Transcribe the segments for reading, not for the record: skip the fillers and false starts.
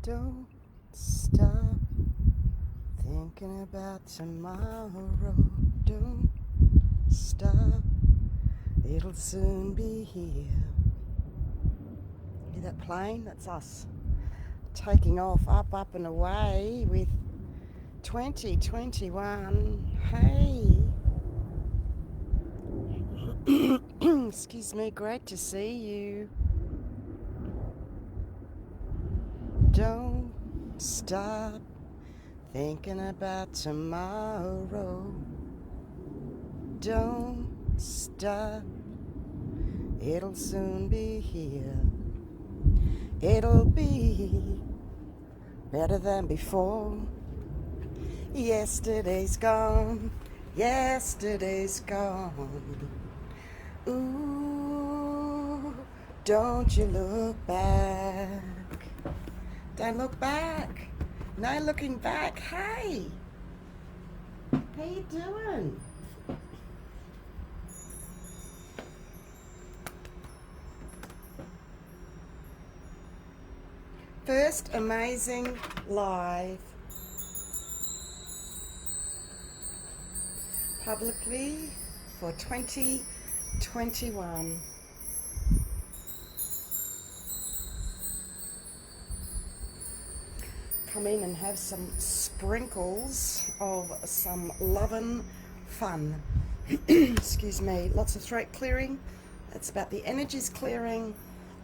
Don't stop thinking about tomorrow. Don't stop, it'll soon be here. Hear that plane? That's us taking off, up and away with 2021. Hey. Excuse me, great to see you. Don't stop thinking about tomorrow. Don't stop, it'll soon be here. It'll be better than before. Yesterday's gone, yesterday's gone. Ooh, don't you look back. Don't look back. No looking back. Hey, how you doing? First amazing live publicly for 2021. Come in and have some sprinkles of some lovin' fun. Excuse me, lots of throat clearing. It's about the energies clearing,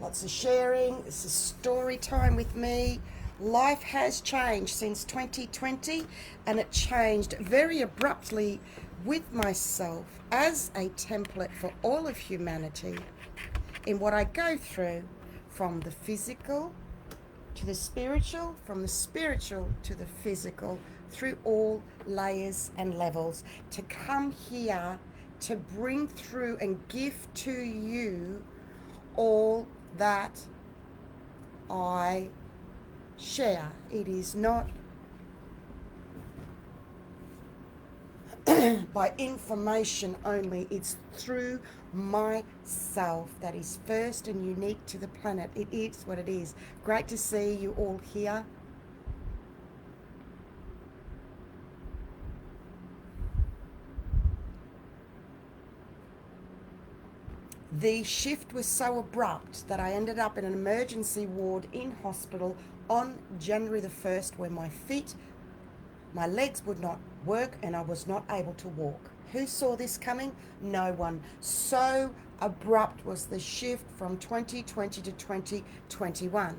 lots of sharing. This is story time with me. Life has changed since 2020, and it changed very abruptly with myself as a template for all of humanity in what I go through, from the physical to the spiritual, from the spiritual to the physical, through all layers and levels, to come here to bring through and give to you all that I share. It is not by information only, it's through myself that is first and unique to the planet. It is what it is. Great to see you all here. The shift was so abrupt that I ended up in an emergency ward in hospital on January the 1st, where my legs would not work and I was not able to walk. Who saw this coming? No one. So abrupt was the shift from 2020 to 2021.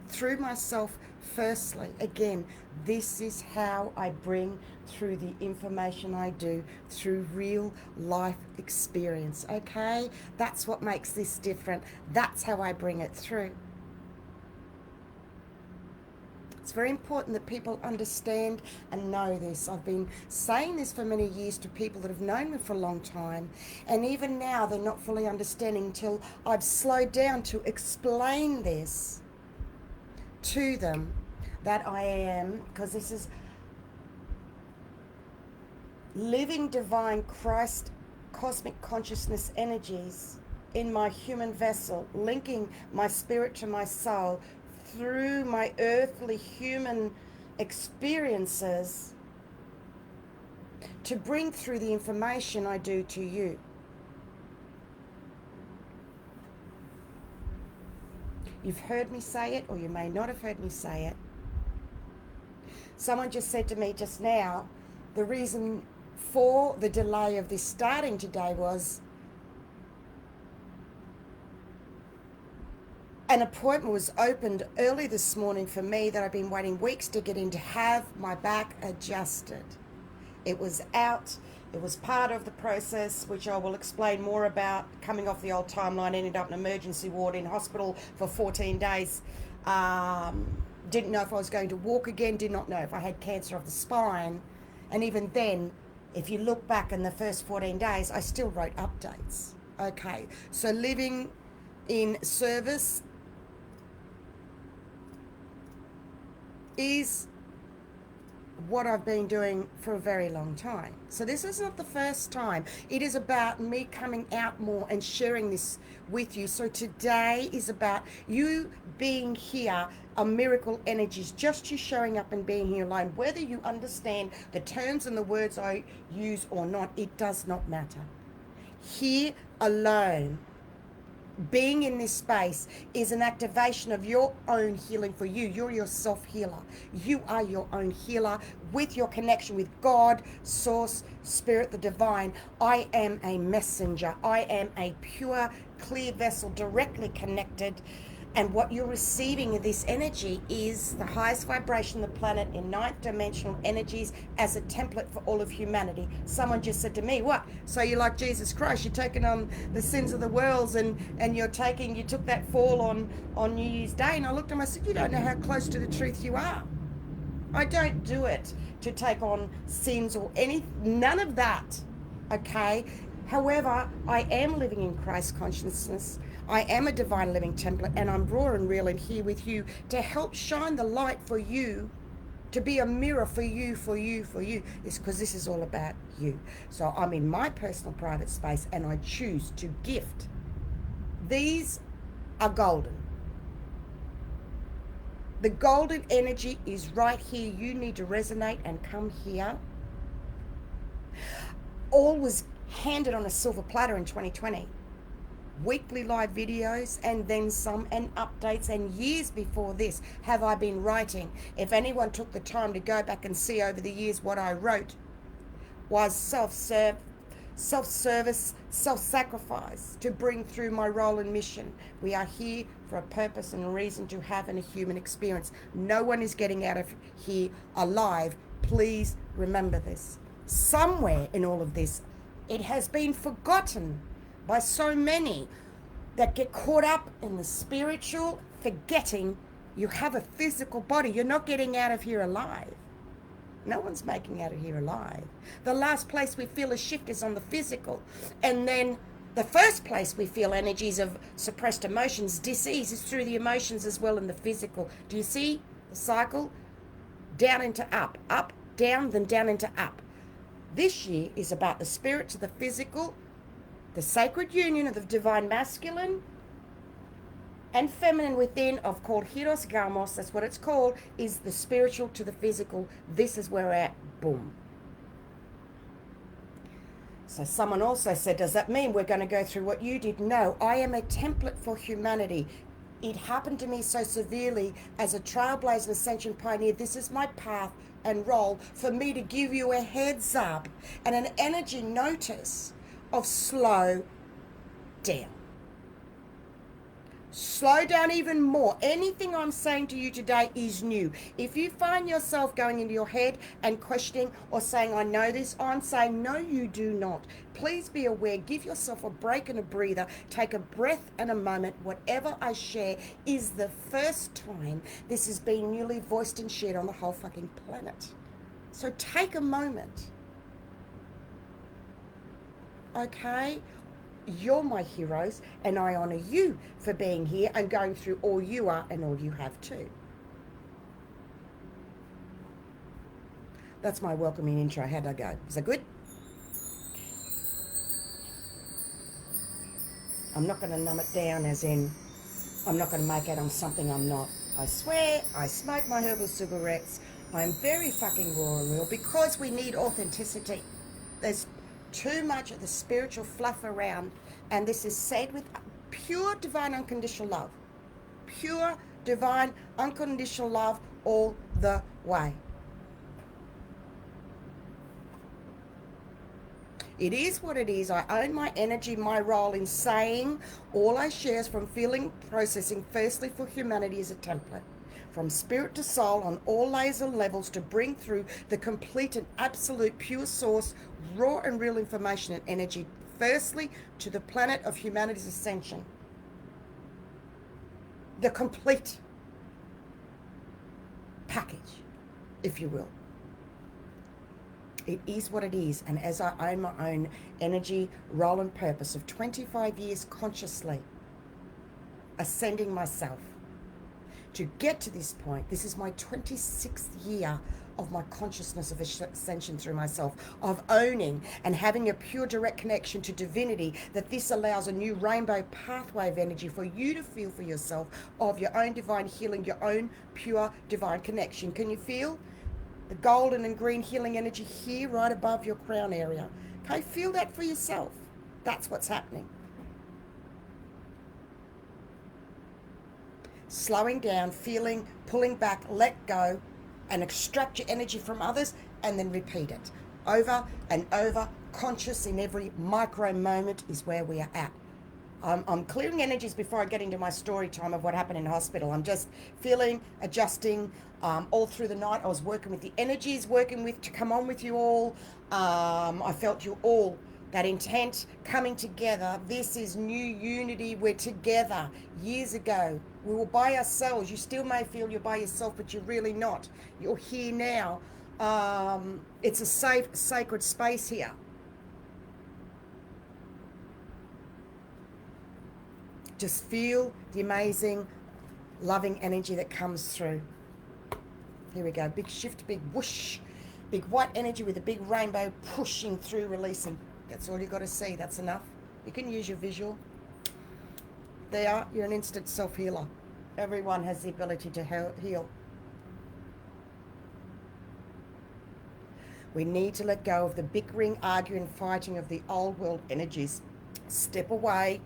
Through myself, firstly, again, this is how I bring through the information I do, through real life experience, okay? That's what makes this different. That's how I bring it through. It's very important that people understand and know this. I've been saying this for many years to people that have known me for a long time, and even now they're not fully understanding until I've slowed down to explain this to them, that I am, because this is living divine Christ cosmic consciousness energies in my human vessel, linking my spirit to my soul through my earthly human experiences to bring through the information I do to you. You've heard me say it, or you may not have heard me say it. Someone just said to me just now, the reason for the delay of this starting today was an appointment was opened early this morning for me that I've been waiting weeks to get in, to have my back adjusted. It was out. It was part of the process, which I will explain more about. Coming off the old timeline, ended up in an emergency ward in hospital for 14 days. Didn't know if I was going to walk again. Did not know if I had cancer of the spine. And even then, if you look back in the first 14 days, I still wrote updates. Okay, so living in service is what I've been doing for a very long time. So this is not the first time. It is about me coming out more and sharing this with you. So today is about you being here, a miracle energies, just you showing up and being here alone. Whether you understand the terms and the words I use or not, it does not matter. Here alone, being in this space is an activation of your own healing for you. You're your self-healer. You are your own healer with your connection with God, Source, Spirit, the Divine. I am a messenger. I am a pure, clear vessel directly connected. And what you're receiving of this energy is the highest vibration of the planet in ninth dimensional energies as a template for all of humanity. Someone just said to me, what? So you're like Jesus Christ, you're taking on the sins of the world and you took that fall on New Year's Day. And I looked at him, I said, you don't know how close to the truth you are. I don't do it to take on sins or none of that, okay? However, I am living in Christ consciousness. I am a divine living template, and I'm raw and real and here with you to help shine the light for you, to be a mirror for you, for you, for you. It's because this is all about you. So I'm in my personal private space and I choose to gift. These are golden. The golden energy is right here. You need to resonate and come here. All was handed on a silver platter in 2020. Weekly live videos and then some, and updates. And years before this have I been writing. If anyone took the time to go back and see over the years, what I wrote was self-service, self-sacrifice to bring through my role and mission. We are here for a purpose and a reason to have a human experience. No one is getting out of here alive. Please remember this. Somewhere in all of this, it has been forgotten by so many that get caught up in the spiritual, forgetting you have a physical body. You're not getting out of here alive. No one's making out of here alive. The last place we feel a shift is on the physical. And then the first place we feel energies of suppressed emotions, disease, is through the emotions as well in the physical. Do you see the cycle? Down into up, down, then down into up. This year is about the spirit to the physical, the sacred union of the divine masculine and feminine within, of called Hieros Gamos, that's what it's called, is the spiritual to the physical. This is where we're at. Boom. So someone also said, does that mean we're going to go through what you did? No, I am a template for humanity. It happened to me so severely as a trailblazer and ascension pioneer. This is my path and role for me to give you a heads up and an energy notice of slow down. Slow down even more. Anything I'm saying to you today is new. If you find yourself going into your head and questioning or saying, I know this, I'm saying, no, you do not. Please be aware. Give yourself a break and a breather. Take a breath and a moment. Whatever I share is the first time this is being newly voiced and shared on the whole fucking planet. So take a moment. Okay? You're my heroes, and I honor you for being here and going through all you are and all you have too. That's my welcoming intro. How'd I go? Was that good? I'm not going to numb it down as in I'm not going to make out I'm something I'm not. I swear, I smoke my herbal cigarettes. I'm very fucking raw and real because we need authenticity. There's too much of the spiritual fluff around, and this is said with pure divine unconditional love. Pure divine unconditional love all the way. It is what it is. I own my energy, my role in saying all I share is from feeling, processing, firstly for humanity as a template. From spirit to soul on all layers and levels to bring through the complete and absolute pure source, raw and real information and energy, firstly to the planet of humanity's ascension. The complete package, if you will. It is what it is, and as I own my own energy, role and purpose of 25 years consciously ascending myself, to get to this point, this is my 26th year of my consciousness of ascension through myself, of owning and having a pure direct connection to divinity, that this allows a new rainbow pathway of energy for you to feel for yourself, of your own divine healing, your own pure divine connection. Can you feel the golden and green healing energy here right above your crown area? Okay, feel that for yourself. That's what's happening. Slowing down, feeling, pulling back, let go, and extract your energy from others, and then repeat it over and over. Conscious in every micro moment is where we are at. I'm clearing energies before I get into my story time of what happened in hospital. I'm just feeling, adjusting all through the night. I was working with the energies, to come on with you all. I felt you all, that intent coming together. This is new unity. We're together. Years ago, we were by ourselves. You still may feel you're by yourself, but you're really not. You're here now. It's a safe, sacred space here. Just feel the amazing, loving energy that comes through. Here we go. Big shift, big whoosh. Big white energy with a big rainbow pushing through, releasing. That's all you got to see. That's enough. You can use your visual. There, you're an instant self-healer. Everyone has the ability to heal. We need to let go of the bickering, arguing, fighting of the old world energies. Step away.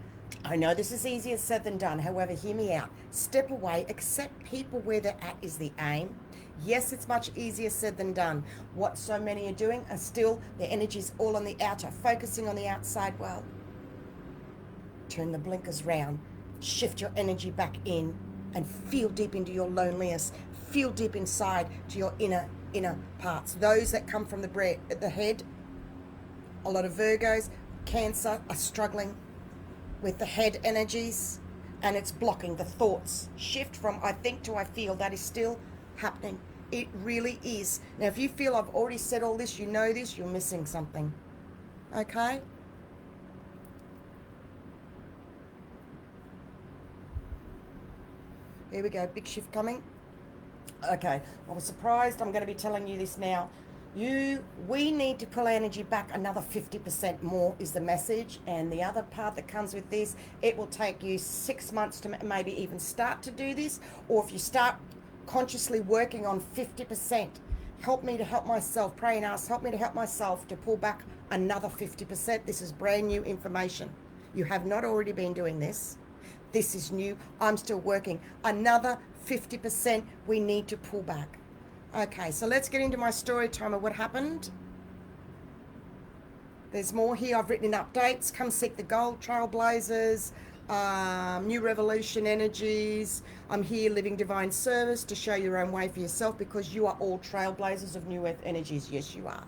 I know this is easier said than done. However, hear me out. Step away. Accept people where they're at is the aim. Yes, it's much easier said than done. What so many are doing are still their energies all on the outer, focusing on the outside. Well, turn the blinkers round. Shift your energy back in and feel deep into your loneliness. Feel deep inside to your inner parts. Those that come from the head, a lot of Virgos, Cancer are struggling with the head energies, and it's blocking the thoughts. Shift from I think to I feel. That is still happening. It really is. Now, if you feel I've already said all this, you know this, you're missing something. Okay? Here we go. Big shift coming. Okay. I was surprised. I'm going to be telling you this now. We need to pull energy back another 50% more is the message. And the other part that comes with this, it will take you 6 months to maybe even start to do this. Or if you start consciously working on 50%, help me to help myself. Pray and ask, help me to help myself to pull back another 50%. This is brand new information. You have not already been doing this. This is new. I'm still working. Another 50% we need to pull back. Okay, so let's get into my story time of what happened. There's more here. I've written in updates. Come seek the gold, trailblazers, new revolution energies. I'm here living divine service to show your own way for yourself, because you are all trailblazers of new earth energies. Yes, you are.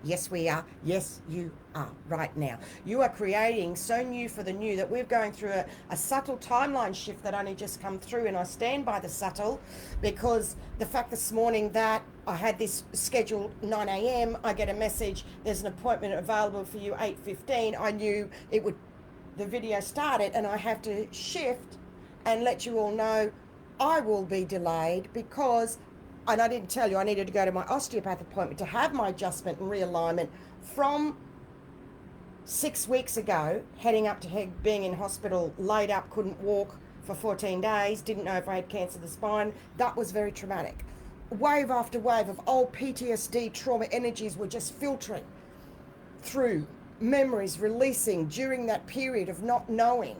Yes, we are. Yes, you are right now. You are creating so new for the new that we're going through a subtle timeline shift that only just come through, and I stand by the subtle, because the fact this morning that I had this scheduled 9 a.m., I get a message, there's an appointment available for you 8:15. I knew it would, the video started, and I have to shift and let you all know I will be delayed because, and I didn't tell you, I needed to go to my osteopath appointment to have my adjustment and realignment from 6 weeks ago, heading up to being in hospital, laid up, couldn't walk for 14 days, didn't know if I had cancer of the spine. That was very traumatic. Wave after wave of old PTSD trauma energies were just filtering through, memories releasing during that period of not knowing.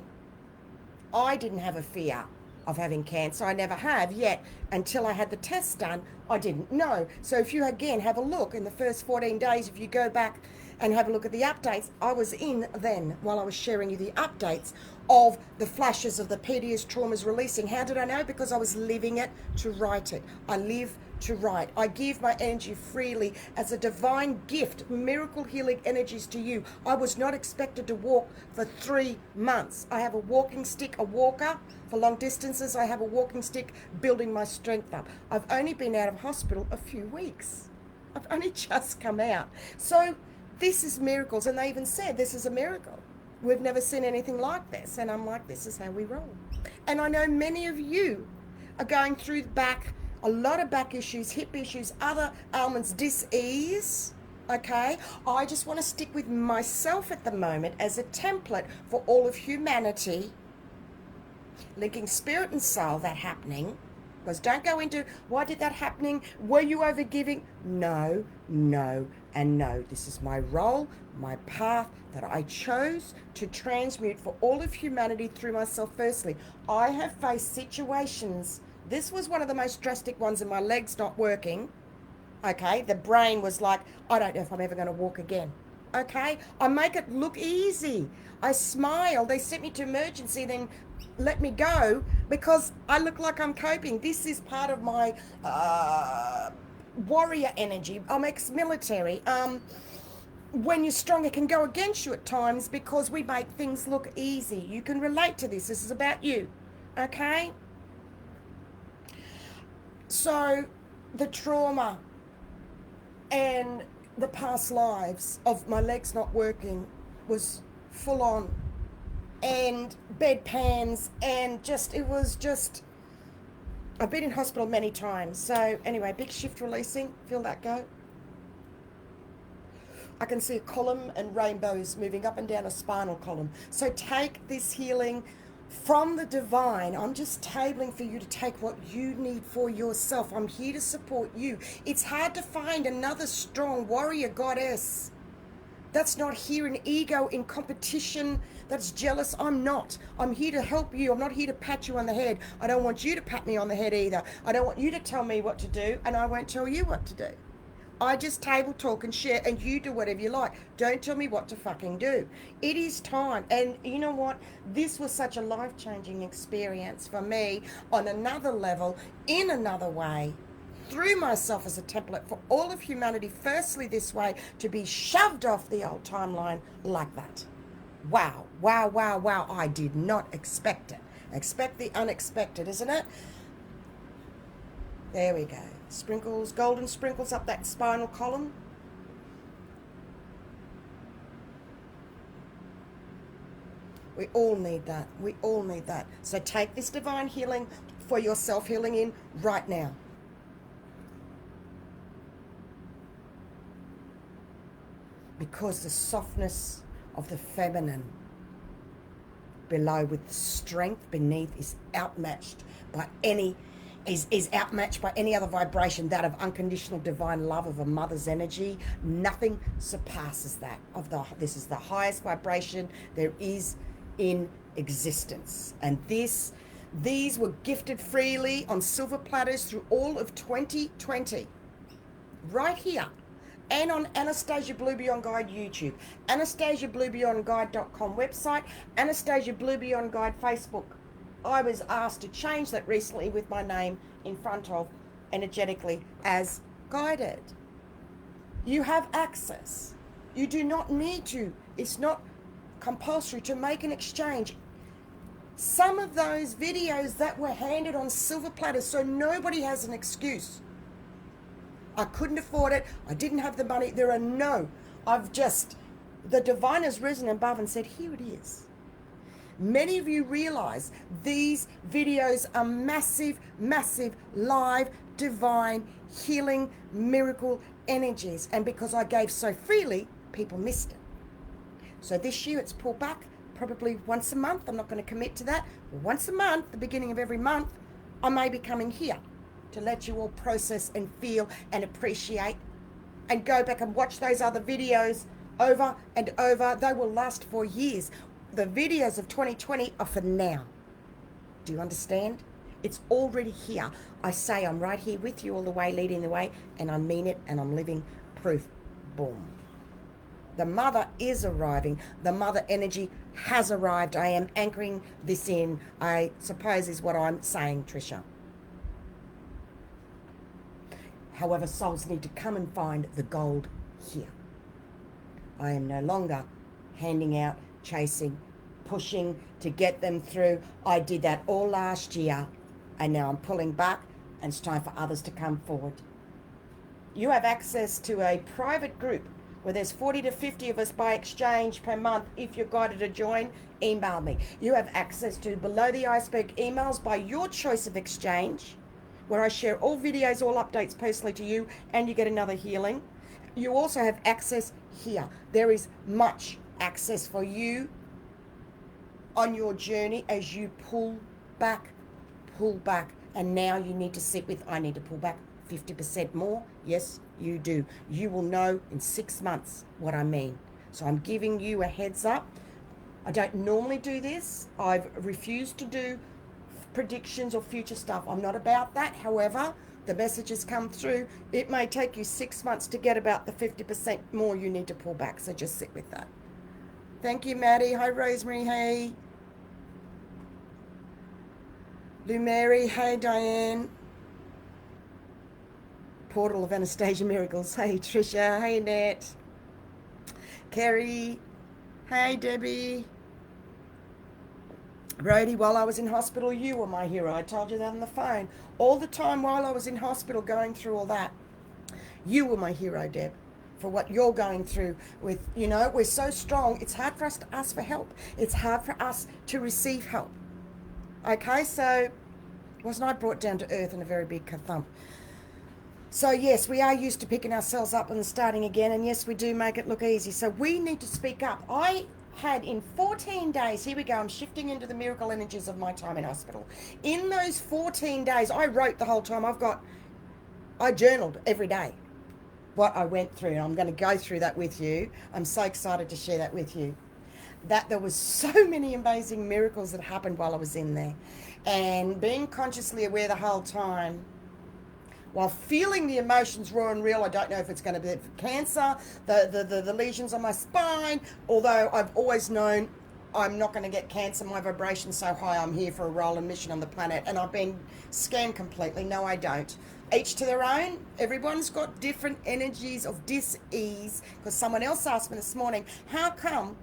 I didn't have a fear of having cancer. I never have yet. Until I had the test done, I didn't know. So if you again have a look in the first 14 days, if you go back and have a look at the updates, I was in then, while I was sharing you the updates of the flashes of the PTSD traumas releasing. How did I know? Because I was living it to write it. I live to write. I give my energy freely as a divine gift, miracle healing energies to you. I was not expected to walk for 3 months. I have a walking stick, a walker for long distances. I have a walking stick, building my strength up. I've only been out of hospital a few weeks. I've only just come out. So this is miracles. And they even said this is a miracle. We've never seen anything like this. And I'm like, this is how we roll. And I know many of you are going through back a lot of back issues, hip issues, other ailments, dis-ease. Okay, I just want to stick with myself at the moment as a template for all of humanity, linking spirit and soul, that happening. Because don't go into, why did that happening? Were you overgiving? No, no, and no. This is my role, my path that I chose to transmute for all of humanity through myself firstly. I have faced situations. This was one of the most drastic ones, and my legs not working. Okay, the brain was like, I don't know if I'm ever going to walk again. Okay, I make it look easy. I smile. They sent me to emergency, then let me go because I look like I'm coping. This is part of my warrior energy. I'm ex-military. When you're strong, it can go against you at times because we make things look easy. You can relate to this. This is about you. Okay? So the trauma and the past lives of my legs not working was full on, and bedpans, and I've been in hospital many times. So anyway, big shift releasing, feel that go. I can see a column and rainbows moving up and down a spinal column. So take this healing from the divine. I'm just tabling for you to take what you need for yourself. I'm here to support you. It's hard to find another strong warrior goddess that's not here in ego, in competition, that's jealous. I'm not. I'm here to help you. I'm not here to pat you on the head. I don't want you to pat me on the head either. I don't want you to tell me what to do, and I won't tell you what to do. I just table talk and share, and you do whatever you like. Don't tell me what to fucking do. It is time. And you know what? This was such a life-changing experience for me on another level, in another way, through myself as a template for all of humanity, firstly this way, to be shoved off the old timeline like that. Wow, wow, wow, wow. I did not expect it. Expect the unexpected, isn't it? There we go. Sprinkles, golden sprinkles up that spinal column. We all need that. We all need that. So take this divine healing for your self-healing in right now. Because the softness of the feminine below with the strength beneath is outmatched by any outmatched by any other vibration, that of unconditional divine love, of a mother's energy. Nothing surpasses that. This is the highest vibration there is in existence. And these were gifted freely on silver platters through all of 2020. Right here. And on Anastacia Blue Beyond Guide YouTube, AnastasiaBlueBeyondGuide.com website, Anastacia Blue Beyond Guide Facebook. I was asked to change that recently with my name in front of, energetically, as guided. You have access. You do not need to. It's not compulsory to make an exchange. Some of those videos that were handed on silver platters, so nobody has an excuse. I couldn't afford it. I didn't have the money. The divine has risen above and said, here it is. Many of you realize these videos are massive, massive, live, divine, healing, miracle energies. And because I gave so freely, people missed it. So this year it's pulled back, probably once a month. I'm not going to commit to that. Once a month, the beginning of every month, I may be coming here to let you all process and feel and appreciate, and go back and watch those other videos over and over. They will last for years. The videos of 2020 are for now. Do you understand? It's already here. I say I'm right here with you all the way, leading the way, and I mean it, and I'm living proof. Boom. The mother is arriving. The mother energy has arrived. I am anchoring this in, I suppose is what I'm saying, Trisha. However, souls need to come and find the gold here. I am no longer handing out, chasing, pushing to get them through. I did that all last year, and now I'm pulling back, and it's time for others to come forward. You have access to a private group where there's 40 to 50 of us by exchange per month. If you're guided to join, email me. You have access to below the iceberg emails by your choice of exchange, where I share all videos, all updates personally to you, and you get another healing. You also have access here. There is much access for you on your journey as you pull back. And now you need to sit with, I need to pull back 50% more. Yes, you do. You will know in 6 months what I mean. So I'm giving you a heads up. I don't normally do this. I've refused to do predictions or future stuff. I'm not about that. However, the messages come through. It may take you 6 months to get about the 50% more you need to pull back. So just sit with that. Thank you, Maddie. Hi, Rosemary. Hey. Lou Mary. Hey, Diane. Portal of Anastacia Miracles. Hey, Trisha. Hey, Nat. Kerry. Hey, Debbie. Brody, while I was in hospital, you were my hero. I told you that on the phone. All the time while I was in hospital going through all that, you were my hero, Deb, for what you're going through with, you know, we're so strong. It's hard for us to ask for help. It's hard for us to receive help. Okay, so wasn't I brought down to earth in a very big thump? So yes, we are used to picking ourselves up and starting again, and yes, we do make it look easy. So we need to speak up. I had in 14 days, here we go, I'm shifting into the miracle energies of my time in hospital. In those 14 days, I wrote the whole time. I journaled every day what I went through, and I'm going to go through that with you. I'm so excited to share that with you. That there was so many amazing miracles that happened while I was in there, and being consciously aware the whole time, while feeling the emotions raw and real. I don't know if it's going to be cancer, the lesions on my spine, although I've always known I'm not going to get cancer. My vibration's so high, I'm here for a role and mission on the planet, and I've been scammed completely. No, I don't. Each to their own. Everyone's got different energies of dis-ease, because someone else asked me this morning, how come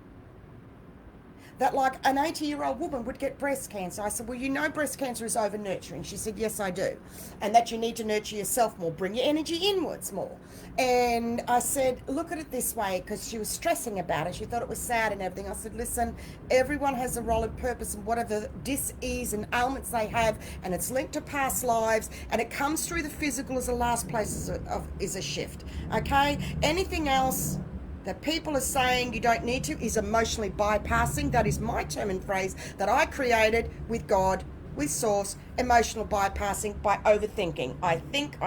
that like an 80-year-old woman would get breast cancer? I said, well, you know breast cancer is over-nurturing. She said, yes, I do. And that you need to nurture yourself more, bring your energy inwards more. And I said, look at it this way, because she was stressing about it. She thought it was sad and everything. I said, listen, everyone has a role and purpose in whatever dis-ease and ailments they have, and it's linked to past lives, and it comes through the physical as the last place is a shift, okay? Anything else that people are saying you don't need to is emotionally bypassing. That is my term and phrase that I created with God, with Source, emotional bypassing by overthinking. I think,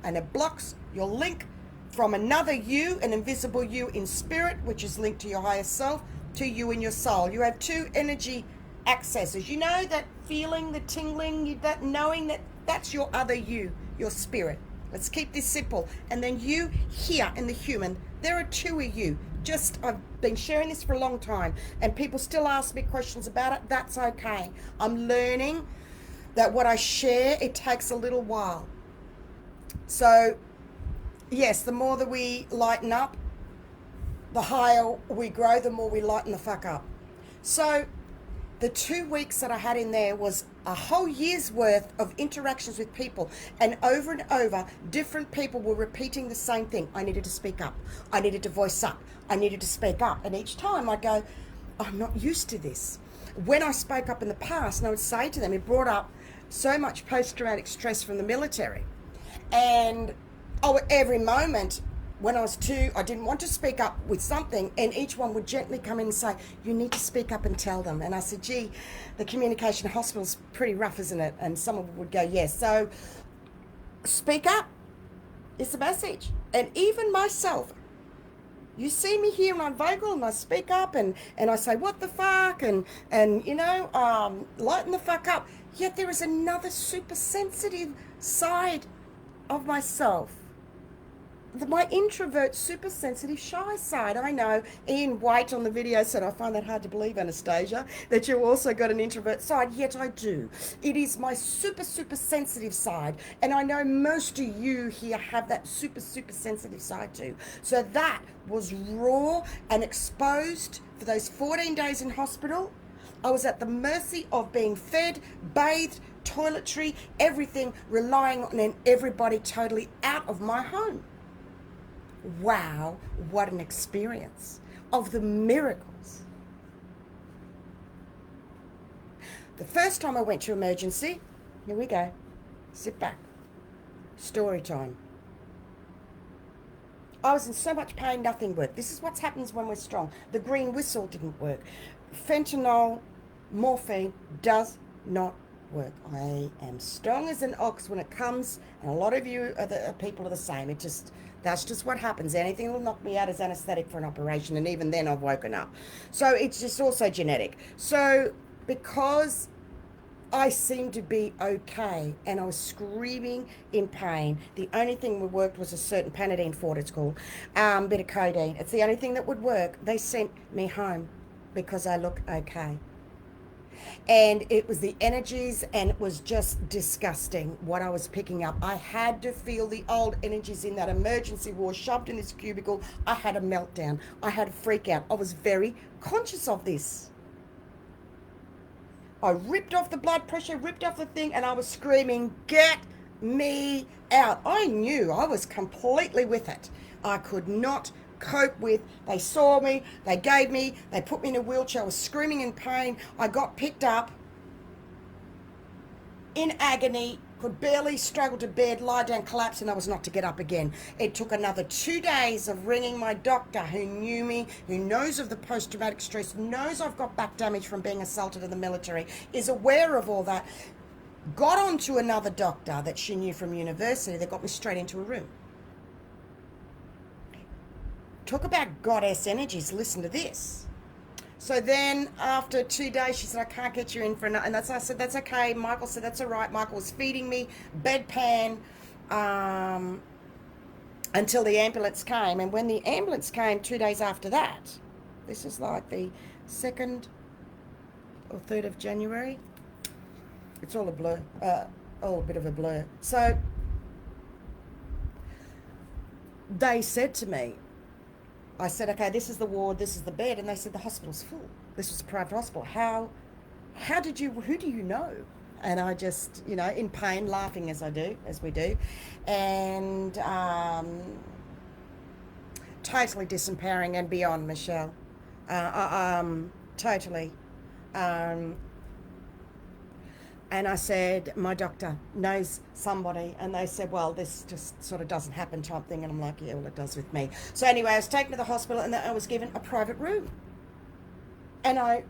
and it blocks your link from another you, an invisible you in spirit, which is linked to your higher self, to you in your soul. You have two energy accesses. You know that feeling, the tingling, that knowing that that's your other you, your spirit. Let's keep this simple. And then you here in the human, there are two of you. I've been sharing this for a long time, and people still ask me questions about it. That's okay. I'm learning that what I share, it takes a little while. So, yes, the more that we lighten up, the higher we grow, the more we lighten the fuck up. So, the 2 weeks that I had in there was a whole year's worth of interactions with people, and over, different people were repeating the same thing. I needed to speak up. I needed to voice up. I needed to speak up. And each time I'd go, I'm not used to this. When I spoke up in the past, and I would say to them, it brought up so much post-traumatic stress from the military. And every moment, when I was two, I didn't want to speak up with something, and each one would gently come in and say, you need to speak up and tell them. And I said, gee, the communication in hospital's pretty rough, isn't it? And someone would go, yes. So speak up is the message. And even myself, you see me here and I'm vocal and I speak up and I say, what the fuck? And you know, lighten the fuck up. Yet there is another super sensitive side of myself. My introvert, super sensitive, shy side. I know Ian White on the video said, I find that hard to believe, Anastacia, that you also got an introvert side. Yet I do. It is my super sensitive side. And I know most of you here have that super sensitive side too. So that was raw and exposed for those 14 days in hospital. I was at the mercy of being fed, bathed, toiletry, everything, relying on everybody totally out of my home. Wow, what an experience of the miracles. The first time I went to emergency, here we go. Sit back. Story time. I was in so much pain, nothing worked. This is what happens when we're strong. The green whistle didn't work. Fentanyl, morphine does not work. I am strong as an ox when it comes, and a lot of you people are the same. That's just what happens. Anything will knock me out as anesthetic for an operation, and even then I've woken up. So it's just also genetic. So because I seemed to be okay, and I was screaming in pain. The only thing that worked was a certain Panadine Fort, it's called, bit of codeine. It's the only thing that would work. They sent me home because I look okay. And it was the energies, and it was just disgusting what I was picking up. I had to feel the old energies in that emergency ward, shoved in this cubicle. I had a meltdown. I had a freak out. I was very conscious of this. I ripped off the blood pressure, ripped off the thing, and I was screaming, get me out. I knew I was completely with it. I could not cope with. They saw me, they put me in a wheelchair. I was screaming in pain. I got picked up in agony, could barely struggle to bed, lie down, collapse, and I was not to get up again. It took another 2 days of ringing my doctor, who knew me, who knows of the post-traumatic stress, knows I've got back damage from being assaulted in the military, is aware of all that, got on to another doctor that she knew from university that got me straight into a room. Talk about goddess energies. Listen to this. So then after 2 days, she said, I can't get you in for another. And I said, that's okay. Michael said, that's all right. Michael was feeding me bedpan until the ambulance came. And when the ambulance came 2 days after that, this is like the 2nd or 3rd of January. It's all a blur, all a bit of a blur. So they said to me, I said, okay, this is the ward, this is the bed. And they said, the hospital's full. This was a private hospital. Who do you know? And I just, in pain, laughing as we do. And totally disempowering and beyond, Michelle. Totally. And I said, my doctor knows somebody. And they said, well, this just sort of doesn't happen type thing. And I'm like, yeah, well, it does with me. So anyway, I was taken to the hospital, and I was given a private room. And I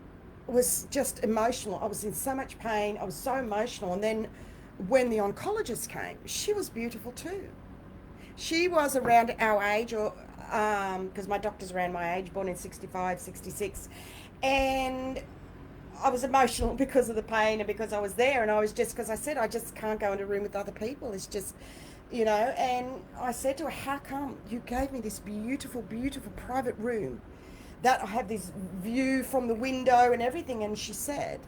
was just emotional. I was in so much pain. I was so emotional. And then when the oncologist came, she was beautiful too. She was around our age, or because my doctor's around my age, born in 65, 66. And I was emotional because of the pain and because I was there, and I was just, because I said, I just can't go in a room with other people. It's just, and I said to her, how come you gave me this beautiful, beautiful private room that I have this view from the window and everything? And she said,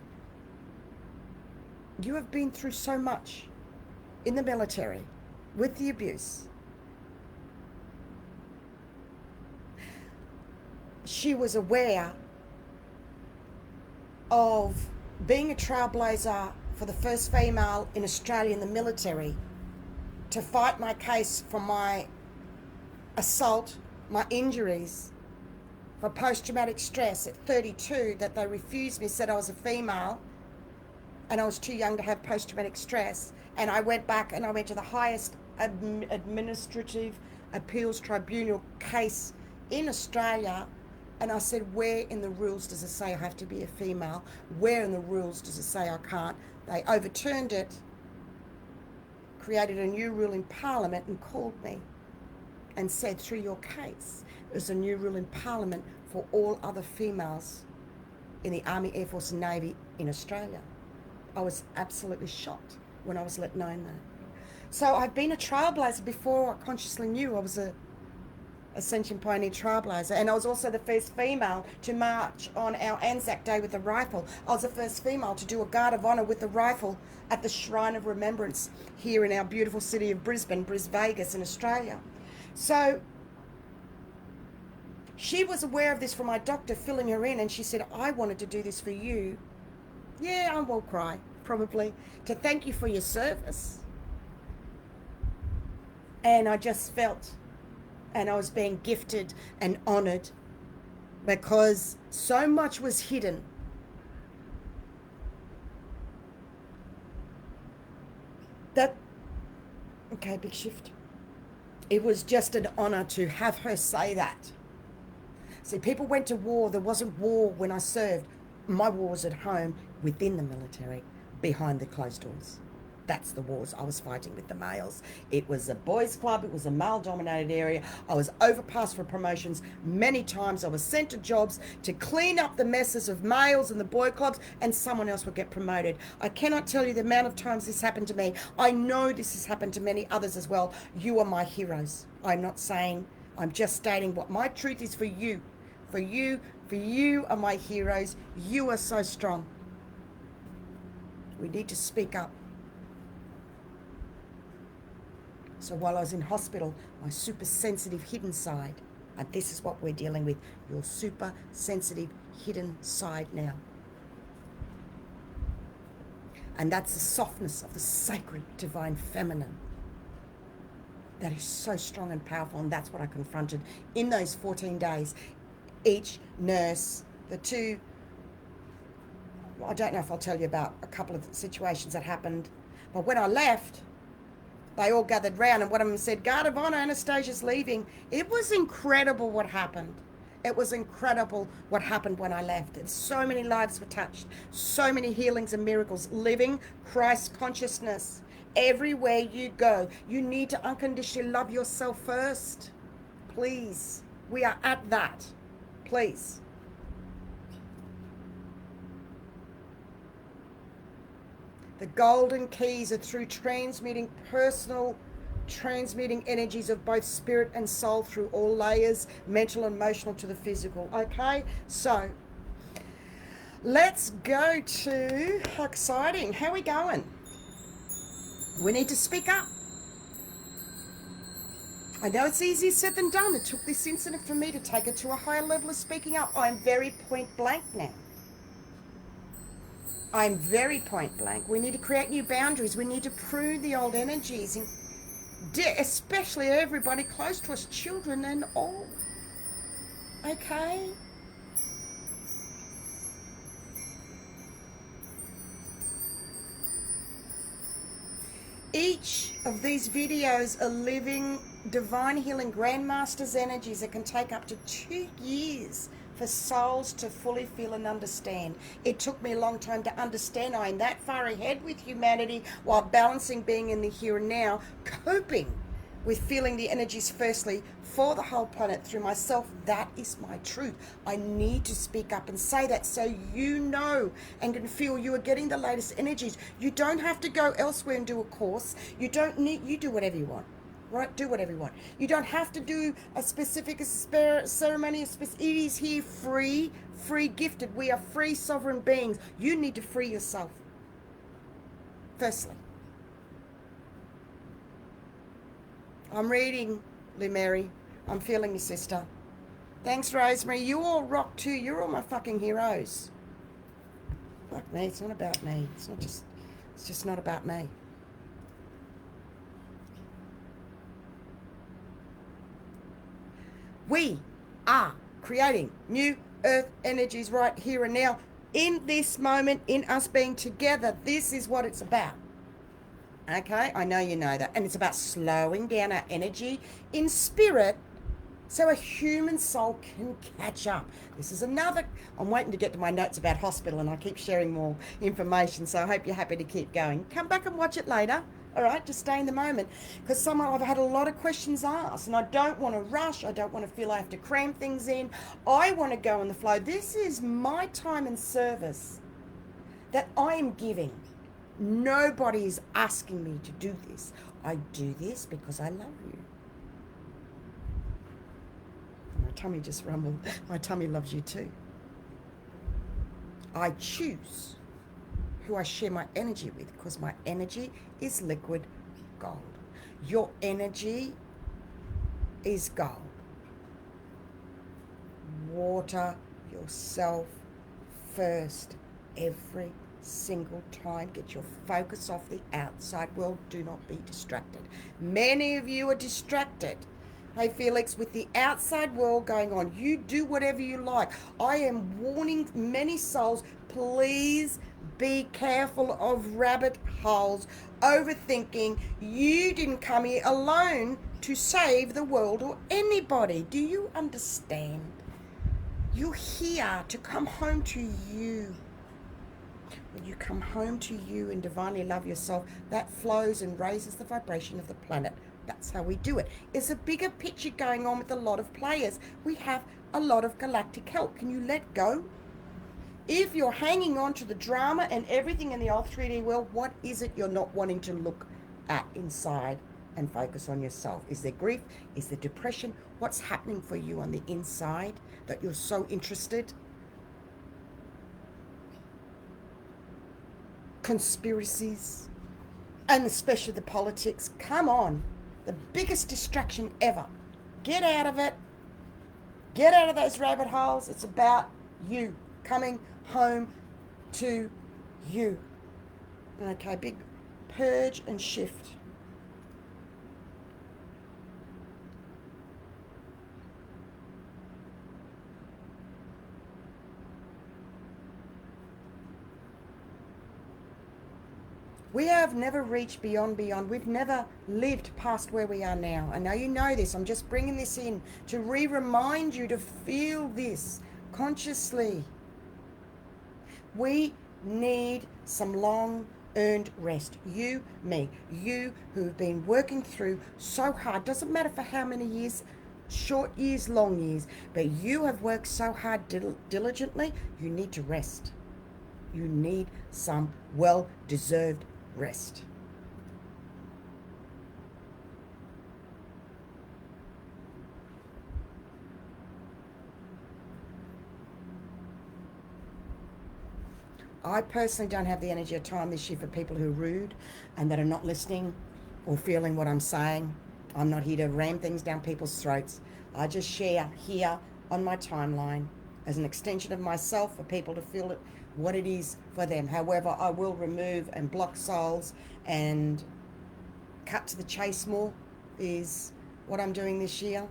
you have been through so much in the military with the abuse. She was aware of being a trailblazer for the first female in Australia in the military to fight my case for my assault, my injuries, for post-traumatic stress at 32, that they refused me, said I was a female and I was too young to have post-traumatic stress. And I went back and I went to the highest administrative appeals tribunal case in Australia. And I said, where in the rules does it say I have to be a female? Where in the rules does it say I can't? They overturned it, created a new rule in Parliament, and called me and said, through your case, there's a new rule in Parliament for all other females in the Army, Air Force and Navy in Australia. I was absolutely shocked when I was let know that. So I've been a trailblazer before I consciously knew I was a Ascension Pioneer Trailblazer, and I was also the first female to march on our Anzac Day with a rifle. I was the first female to do a Guard of Honour with a rifle at the Shrine of Remembrance here in our beautiful city of Brisbane, Vegas in Australia. So she was aware of this from my doctor, filling her in, and she said, I wanted to do this for you. Yeah, I will cry, probably, to thank you for your service. And I just felt, and I was being gifted and honoured, because so much was hidden. That Okay, big shift. It was just an honor to have her say that. See, people went to war. There wasn't war when I served. My war was at home, within the military, behind the closed doors. That's the wars I was fighting with the males. It was a boys' club. It was a male-dominated area. I was overpassed for promotions many times. I was sent to jobs to clean up the messes of males in the boy clubs, and someone else would get promoted. I cannot tell you the amount of times this happened to me. I know this has happened to many others as well. You are my heroes. I'm not saying, I'm just stating what my truth is for you. For you are my heroes. You are so strong. We need to speak up. So while I was in hospital, my super sensitive hidden side, and this is what we're dealing with, your super sensitive hidden side now. And that's the softness of the sacred divine feminine. That is so strong and powerful, and that's what I confronted in those 14 days. Each nurse, the two, well, I don't know if I'll tell you about a couple of situations that happened, but when I left, they all gathered round, and one of them said, "Guard of Honor, Anastasia's leaving." It was incredible what happened. It was incredible what happened when I left. And so many lives were touched. So many healings and miracles. Living Christ consciousness. Everywhere you go, you need to unconditionally love yourself first. Please. We are at that. Please. The golden keys are through transmuting energies of both spirit and soul through all layers, mental and emotional to the physical. Okay, so let's go to, how exciting, how are we going? We need to speak up. I know it's easier said than done. It took this incident for me to take it to a higher level of speaking up. I'm very point blank now. I'm very point blank. We need to create new boundaries. We need to prune the old energies, especially everybody close to us, children and all. Okay? Each of these videos are living divine healing grandmasters energies that can take up to 2 years for souls to fully feel and understand. It took me a long time to understand I am that far ahead with humanity while balancing being in the here and now, coping with feeling the energies firstly for the whole planet through myself. That is my truth. I need to speak up and say that so you know and can feel you are getting the latest energies. You don't have to go elsewhere and do a course. You don't need, you do whatever you want. Right? Do whatever you want. You don't have to do a specific ceremony. It is here free, gifted. We are free sovereign beings. You need to free yourself. Firstly. I'm reading, Lou Mary. I'm feeling you, sister. Thanks, Rosemary. You all rock too. You're all my fucking heroes. Fuck me. It's not about me. It's just not about me. We are creating new earth energies right here and now. In this moment, in us being together, this is what it's about. Okay? I know you know that. And it's about slowing down our energy in spirit so a human soul can catch up. This is another, I'm waiting to get to my notes about hospital, and I keep sharing more information, so I hope you're happy to keep going. Come back and watch it later. All right, just stay in the moment, because I've had a lot of questions asked, and I don't want to rush. I don't want to feel I have to cram things in. I want to go in the flow. This is my time and service that I am giving. Nobody is asking me to do this. I do this because I love you. My tummy just rumbled. My tummy loves you too. I choose who I share my energy with, because my energy is liquid gold. Your energy is gold. Water yourself first every single time. Get your focus off the outside world. Do not be distracted. Many of you are distracted. Hey Felix, with the outside world going on, you do whatever you like. I am warning many souls, please be careful of rabbit holes, overthinking. You didn't come here alone to save the world or anybody. Do you understand? You're here to come home to you. When you come home to you and divinely love yourself, that flows and raises the vibration of the planet. That's how we do it. It's a bigger picture going on with a lot of players. We have a lot of galactic help. Can you let go? If you're hanging on to the drama and everything in the old 3D world, what is it you're not wanting to look at inside and focus on yourself? Is there grief? Is there depression? What's happening for you on the inside that you're so interested? Conspiracies, and especially the politics. Come on. The biggest distraction ever. Get out of it. Get out of those rabbit holes. It's about you coming home to you. Okay, big purge and shift. We have never reached beyond. We've never lived past where we are now. I know you know this. I'm just bringing this in to remind you to feel this consciously. We need some long earned rest. You, me, you who've been working through so hard. Doesn't matter for how many years, short years, long years, but you have worked so hard diligently. You need to rest. You need some well-deserved rest. I personally don't have the energy or time this year for people who are rude and that are not listening or feeling what I'm saying. I'm not here to ram things down people's throats. I just share here on my timeline as an extension of myself for people to feel it, what it is for them. However, I will remove and block souls and cut to the chase more is what I'm doing this year.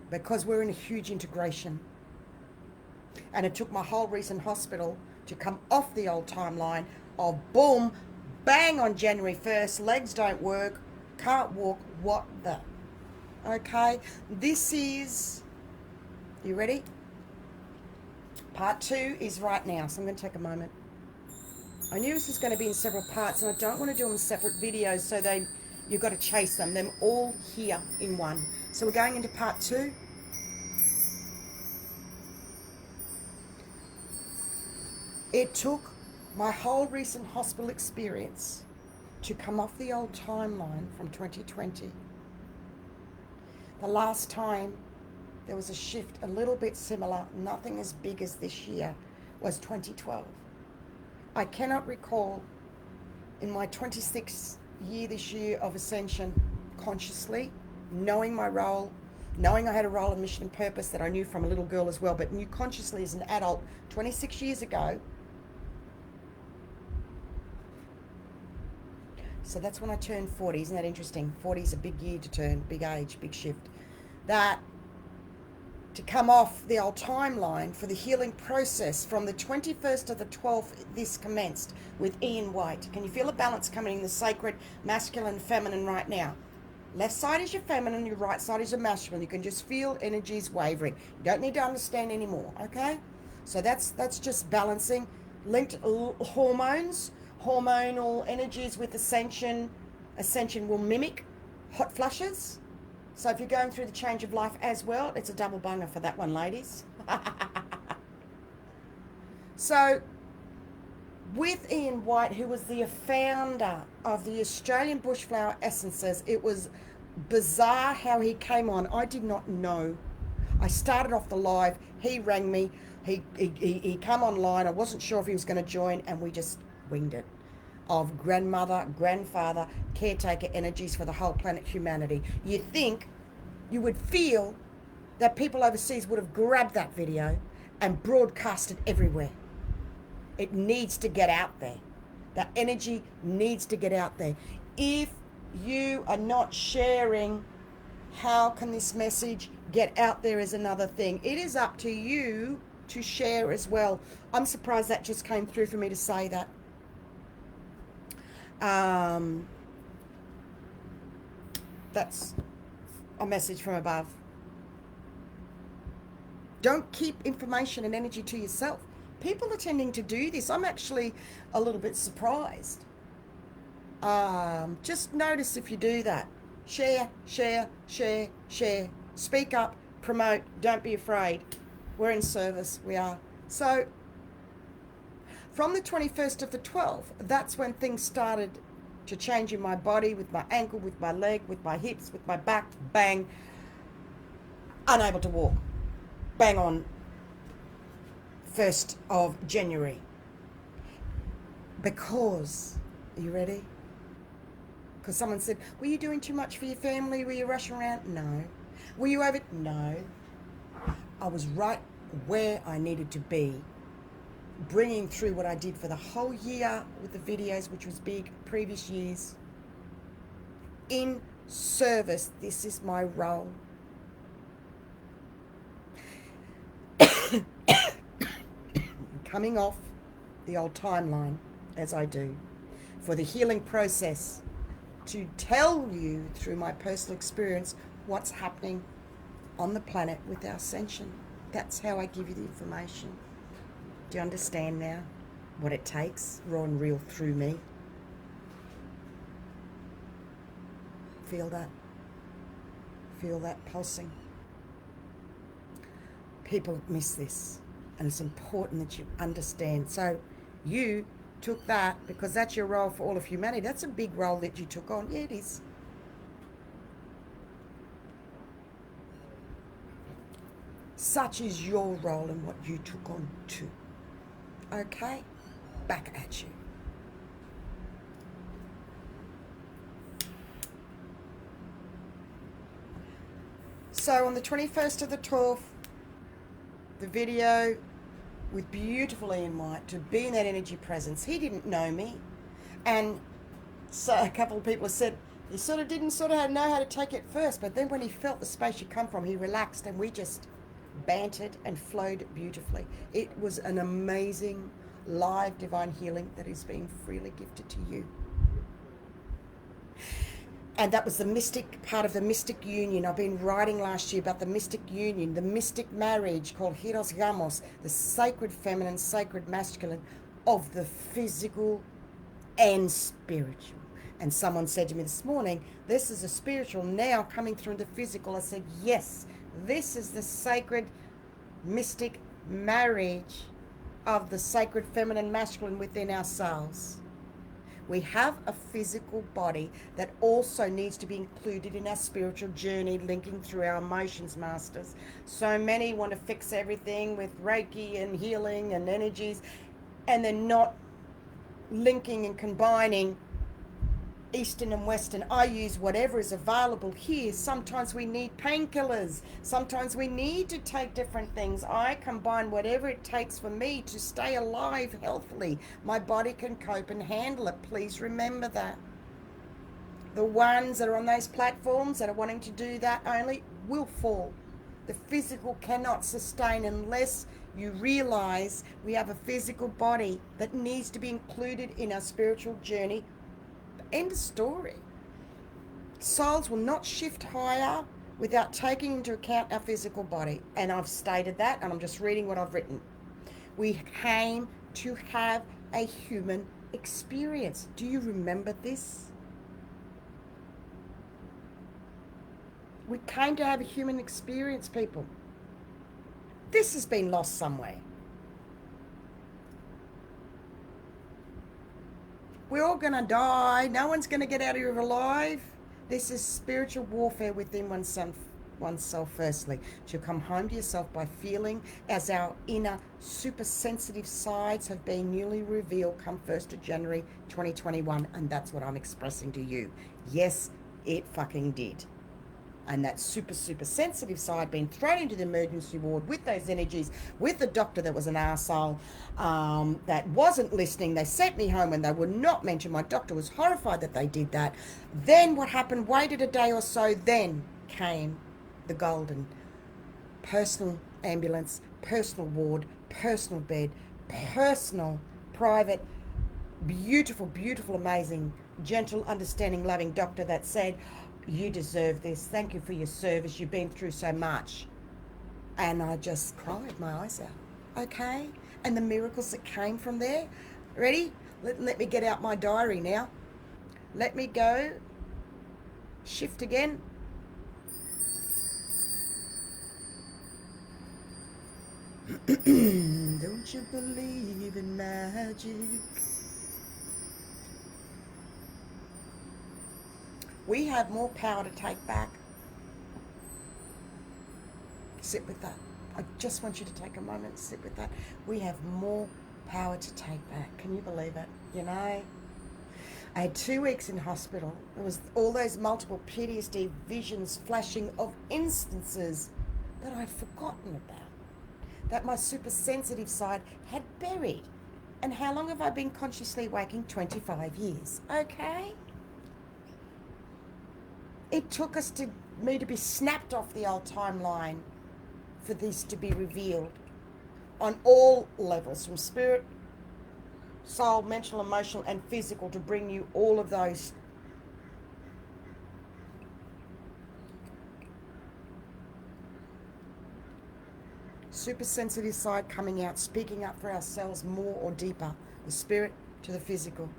Because we're in a huge integration. And it took my whole recent hospital to come off the old timeline of boom, bang on January 1st, legs don't work, can't walk, what the? Okay, this is, you ready? Part 2 is right now, so I'm going to take a moment. I knew this was going to be in several parts, and I don't want to do them in separate videos, so you've got to chase them. They're all here in one. So we're going into part 2. It took my whole recent hospital experience to come off the old timeline from 2020. The last time there was a shift a little bit similar, nothing as big as this year, was 2012. I cannot recall in my 26th year this year of ascension consciously, knowing my role, knowing I had a role of mission and purpose that I knew from a little girl as well, but knew consciously as an adult 26 years ago. So that's when I turned 40. Isn't that interesting? 40 is a big year to turn, big age, big shift. That to come off the old timeline for the healing process from the 21st to the 12th, this commenced with Ian White. Can you feel a balance coming in the sacred, masculine, feminine right now? Left side is your feminine, your right side is your masculine. You can just feel energies wavering. You don't need to understand anymore, okay? So that's just balancing. Linked hormones, hormonal energies with ascension. Ascension will mimic hot flushes. So if you're going through the change of life as well, it's a double banger for that one, ladies. So with Ian White, who was the founder of the Australian Bushflower Essences, it was bizarre how he came on. I did not know. I started off the live. He rang me. He come online. I wasn't sure if he was going to join, and we just winged it. Of grandmother, grandfather, caretaker energies for the whole planet humanity. You think, you would feel that people overseas would have grabbed that video and broadcast it everywhere. It needs to get out there. That energy needs to get out there. If you are not sharing, how can this message get out there is another thing. It is up to you to share as well. I'm surprised that just came through for me to say that. That's a message from above. Don't keep information and energy to yourself. People are tending to do this. I'm actually a little bit surprised. Just notice if you do that. Share, share, share, share. Speak up, promote, don't be afraid. We're in service, we are. So, from the 21st of the 12th, that's when things started to change in my body, with my ankle, with my leg, with my hips, with my back, bang. Unable to walk. Bang on 1st of January. Because, are you ready? Because someone said, were you doing too much for your family? Were you rushing around? No. Were you over? No. I was right where I needed to be, bringing through what I did for the whole year with the videos, which was big, previous years. In service, this is my role. Coming off the old timeline, as I do, for the healing process, to tell you through my personal experience what's happening on the planet with our ascension. That's how I give you the information. Do you understand now what it takes, raw and real, through me? Feel that? Feel that pulsing? People miss this, and it's important that you understand. So you took that because that's your role for all of humanity. That's a big role that you took on. Yeah, it is. Such is your role and what you took on too. Okay? Back at you. So on the 21st of the 12th, the video with beautiful Ian White, to be in that energy presence. He didn't know me. And so a couple of people said, he sort of didn't know how to take it first, but then when he felt the space you come from, he relaxed and we just bantered and flowed beautifully. It was an amazing live divine healing that is being freely gifted to you. And that was the mystic part of the mystic union. I've been writing last year about the mystic union, the mystic marriage called Hieros Gamos, the sacred feminine, sacred masculine of the physical and spiritual. And someone said to me this morning, this is a spiritual now coming through the physical. I said, yes, this is the sacred mystic marriage of the sacred feminine masculine within ourselves. We have a physical body that also needs to be included in our spiritual journey, linking through our emotions, masters. So many want to fix everything with Reiki and healing and energies, and they're not linking and combining Eastern and Western. I use whatever is available here. Sometimes we need painkillers. Sometimes we need to take different things. I combine whatever it takes for me to stay alive healthily. My body can cope and handle it. Please remember that. The ones that are on those platforms that are wanting to do that only will fall. The physical cannot sustain unless you realize we have a physical body that needs to be included in our spiritual journey. End of story. Souls will not shift higher without taking into account our physical body. And I've stated that, and I'm just reading what I've written. We came to have a human experience. Do you remember this? We came to have a human experience, people. This has been lost somewhere. We're all going to die. No one's going to get out of here alive. This is spiritual warfare within oneself firstly. To come home to yourself by feeling as our inner super sensitive sides have been newly revealed come 1st of January 2021. And that's what I'm expressing to you. Yes, it fucking did. And that super sensitive side being thrown into the emergency ward with those energies, with the doctor that was an arsehole, that wasn't listening. They sent me home when they were not mentioned. My doctor was horrified that they did that. Then what happened, waited a day or so, then came the golden personal ambulance, personal ward, personal bed, personal, private, beautiful, beautiful, amazing, gentle, understanding, loving doctor that said, you deserve this. Thank you for your service. You've been through so much. And I just cried my eyes out. Okay? And the miracles that came from there. Ready? Let me get out my diary now. Let me go. Shift again. Don't you believe in magic? We have more power to take back. Sit with that. I just want you to take a moment and sit with that. We have more power to take back. Can you believe it? You know, I had 2 weeks in hospital. There was all those multiple PTSD visions flashing of instances that I'd forgotten about, that my super sensitive side had buried. And how long have I been consciously waking? 25 years. Okay? It took me to be snapped off the old timeline for this to be revealed on all levels, from spirit, soul, mental, emotional, and physical, to bring you all of those. Super sensitive side coming out, speaking up for ourselves more or deeper, the spirit to the physical.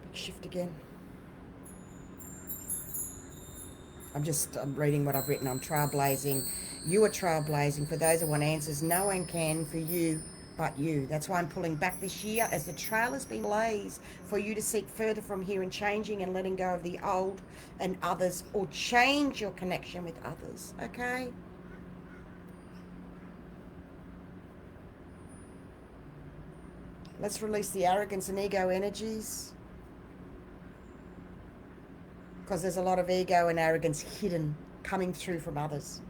Big shift again. I'm reading what I've written. I'm trailblazing. You are trailblazing. For those who want answers, no one can for you but you. That's why I'm pulling back this year, as the trail has been blazed for you to seek further from here and changing and letting go of the old and others, or change your connection with others. Okay? Let's release the arrogance and ego energies, because there's a lot of ego and arrogance hidden, coming through from others.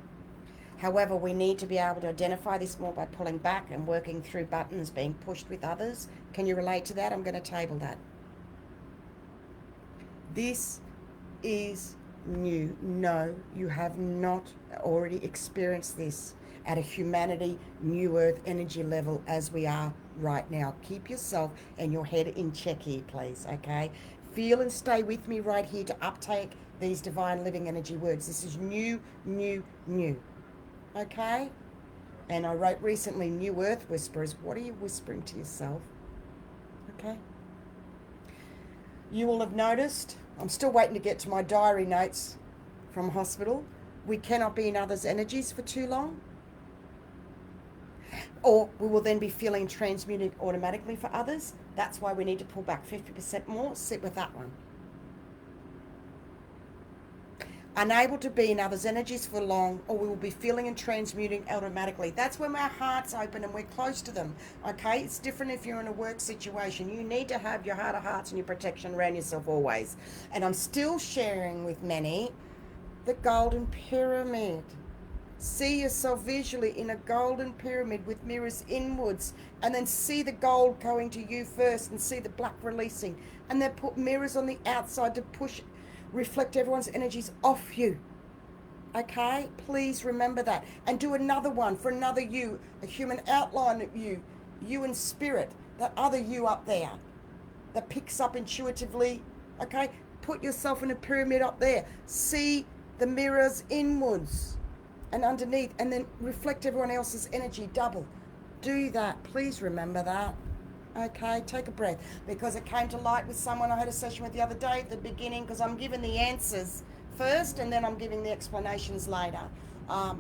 However, we need to be able to identify this more by pulling back and working through buttons being pushed with others. Can you relate to that? I'm going to table that. This is new. No, you have not already experienced this at a humanity, new earth energy level as we are right now. Keep yourself and your head in check here, please, okay? Feel and stay with me right here to uptake these divine living energy words. This is new, new, new. Okay? And I wrote recently, New Earth Whisperers. What are you whispering to yourself? Okay? You will have noticed, I'm still waiting to get to my diary notes from hospital. We cannot be in others' energies for too long, or we will then be feeling transmuted automatically for others. That's why we need to pull back 50% more. Sit with that one. Unable to be in others' energies for long, or we will be feeling and transmuting automatically. That's when our heart's open and we're close to them. Okay? It's different if you're in a work situation. You need to have your heart of hearts and your protection around yourself always. And I'm still sharing with many the golden pyramid. See yourself visually in a golden pyramid with mirrors inwards, and then see the gold going to you first and see the black releasing. And then put mirrors on the outside to reflect everyone's energies off you. Okay? Please remember that. And do another one for another you, a human outline of you, you in spirit, that other you up there that picks up intuitively. Okay? Put yourself in a pyramid up there. See the mirrors inwards and underneath, and then reflect everyone else's energy double. Do that. Please remember that. Okay, take a breath, because it came to light with someone I had a session with the other day at the beginning, because I'm giving the answers first and then I'm giving the explanations later.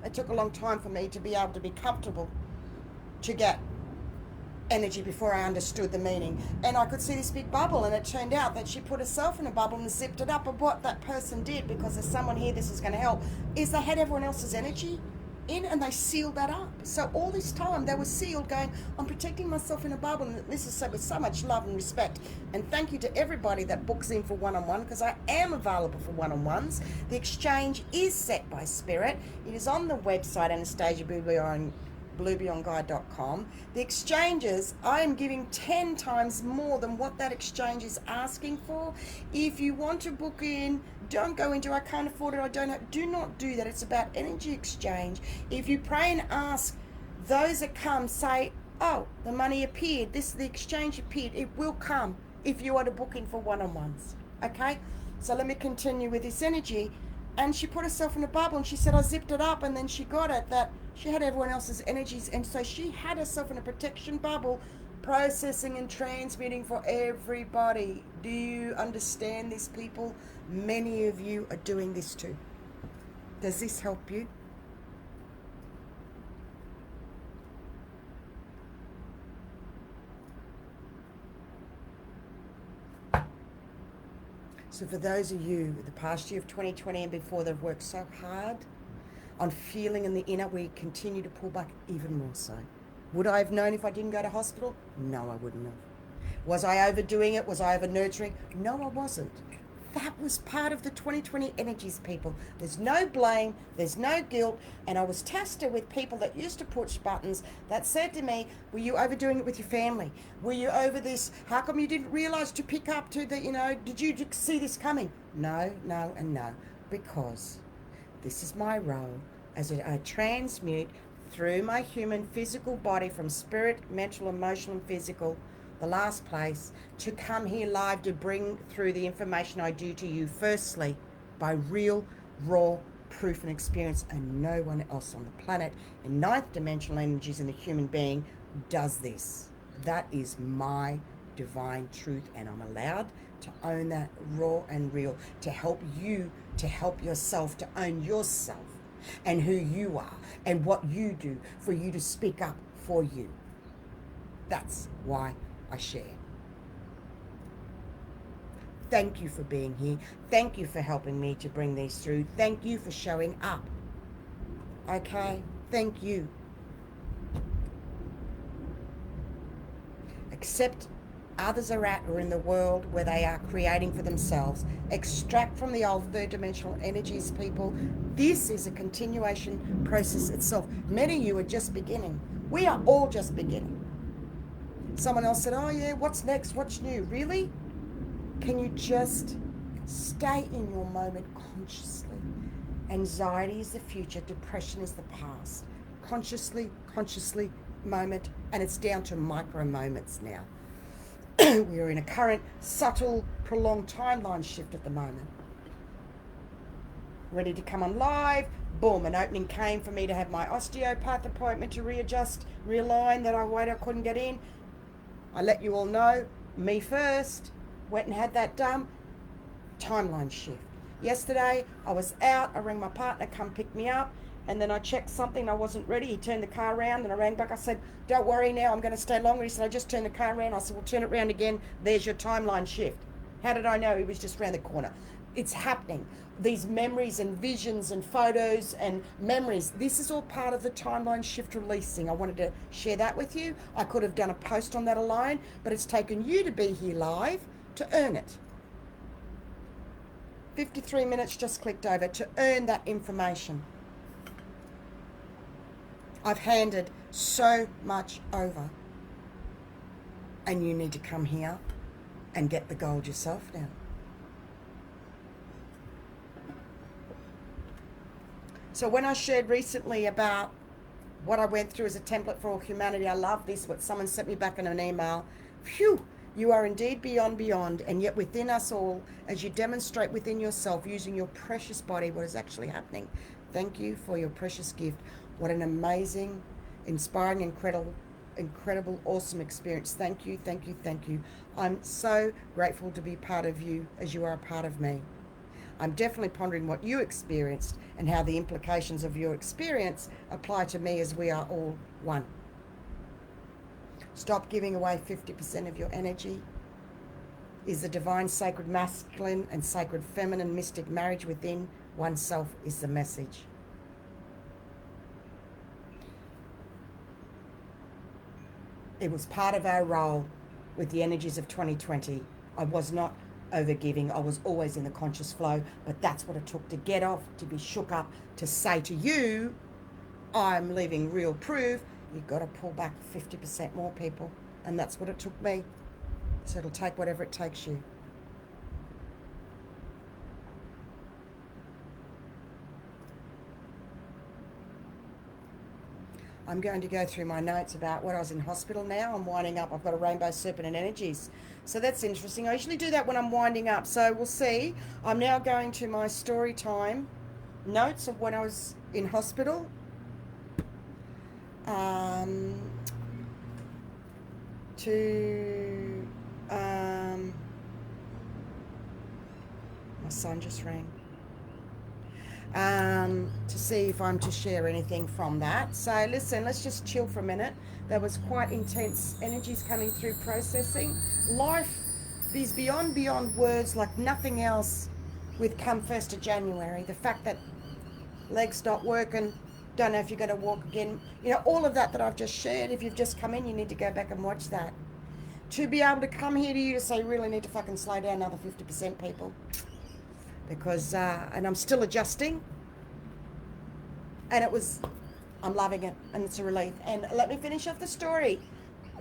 It took a long time for me to be able to be comfortable to get energy before I understood the meaning. And I could see this big bubble, and it turned out that she put herself in a bubble and zipped it up. And what that person did, because there's someone here this is going to help, is they had everyone else's energy in and they sealed that up. So all this time they were sealed, going, I'm protecting myself in a bubble. And this is said with so much love and respect. And thank you to everybody that books in for one-on-one, because I am available for one-on-ones. The exchange is set by Spirit. It is on the website, Anastacia bluebeyondguide.com. The exchanges, I am giving 10 times more than what that exchange is asking for. If you want to book in, Don't go into, I can't afford it, I don't have. Do not do that. It's about energy exchange. If you pray and ask, those that come say, oh, the money appeared, the exchange appeared. It will come if you are to book in for one-on-ones. Okay? So let me continue with this energy. And she put herself in a bubble, and she said, I zipped it up, and then she got it that she had everyone else's energies, and so she had herself in a protection bubble, processing and transmitting for everybody. Do you understand this, people? Many of you are doing this too. Does this help you? So for those of you, the past year of 2020 and before, that have worked so hard on feeling in the inner, we continue to pull back even more so. Would I have known if I didn't go to hospital? No, I wouldn't have. Was I overdoing it? Was I over nurturing? No, I wasn't. That was part of the 2020 energies, people. There's no blame, there's no guilt, and I was tested with people that used to push buttons that said to me, were you overdoing it with your family? Were you over this? How come you didn't realize to pick up to the, did you see this coming? No, no, and no, because this is my role as I transmute through my human physical body from spirit, mental, emotional, and physical, the last place, to come here live to bring through the information I do to you, firstly, by real, raw proof and experience, and no one else on the planet in ninth dimensional energies in the human being does this. That is my divine truth, and I'm allowed to own that raw and real, to help you, to help yourself, to own yourself and who you are and what you do, for you to speak up for you. That's why I share. Thank you for being here. Thank you for helping me to bring these through. Thank you for showing up. Okay? Thank you. Accept others are at or in the world where they are creating for themselves. Extract from the old third dimensional energies, people. This is a continuation process itself. Many of you are just beginning. We are all just beginning. Someone else said, oh yeah, what's next? What's new? Really? Can you just stay in your moment consciously? Anxiety is the future. Depression is the past. Consciously, moment. And it's down to micro moments now. We are in a current, subtle, prolonged timeline shift at the moment. Ready to come on live. Boom, an opening came for me to have my osteopath appointment to readjust, realign that I couldn't get in. I let you all know, me first, went and had that done. Timeline shift. Yesterday, I was out, I rang my partner, come pick me up, and then I checked something, I wasn't ready. He turned the car around, and I rang back, I said, don't worry now, I'm going to stay longer. He said, I just turned the car around. I said, well, turn it around again. There's your timeline shift. How did I know? He was just around the corner. It's happening. These memories and visions and photos and memories, this is all part of the timeline shift releasing. I wanted to share that with you. I could have done a post on that alone, but it's taken you to be here live to earn it. 53 minutes just clicked over to earn that information. I've handed so much over, and you need to come here and get the gold yourself now. So when I shared recently about what I went through as a template for all humanity, I love this, what someone sent me back in an email. Phew, you are indeed beyond, and yet within us all, as you demonstrate within yourself, using your precious body, what is actually happening. Thank you for your precious gift. What an amazing, inspiring, incredible, awesome experience. Thank you. I'm so grateful to be part of you as you are a part of me. I'm definitely pondering what you experienced and how the implications of your experience apply to me, as we are all one. Stop giving away 50% of your energy. Is the divine sacred masculine and sacred feminine mystic marriage within oneself is the message. It was part of our role with the energies of 2020. I was not overgiving. I was always in the conscious flow, but that's what it took to get off, to be shook up, to say to you, I'm living real proof. You've got to pull back 50% more, people. And that's what it took me. So it'll take whatever it takes you. I'm going to go through my notes about when I was in hospital now. I'm winding up. I've got a rainbow serpent and energies. So that's interesting. I usually do that when I'm winding up. So we'll see. I'm now going to my story time notes of when I was in hospital. My son just rang. To see if I'm to share anything from that. So listen, let's just chill for a minute. There was quite intense energies coming through processing. Life is beyond words, like nothing else with come 1st of January. The fact that legs not working, don't know if you're going to walk again. You know, all of that I've just shared. If you've just come in, you need to go back and watch that. To be able to come here to you to say, really need to fucking slow down another 50%, people. Because, and I'm still adjusting. And I'm loving it, and it's a relief. And let me finish off the story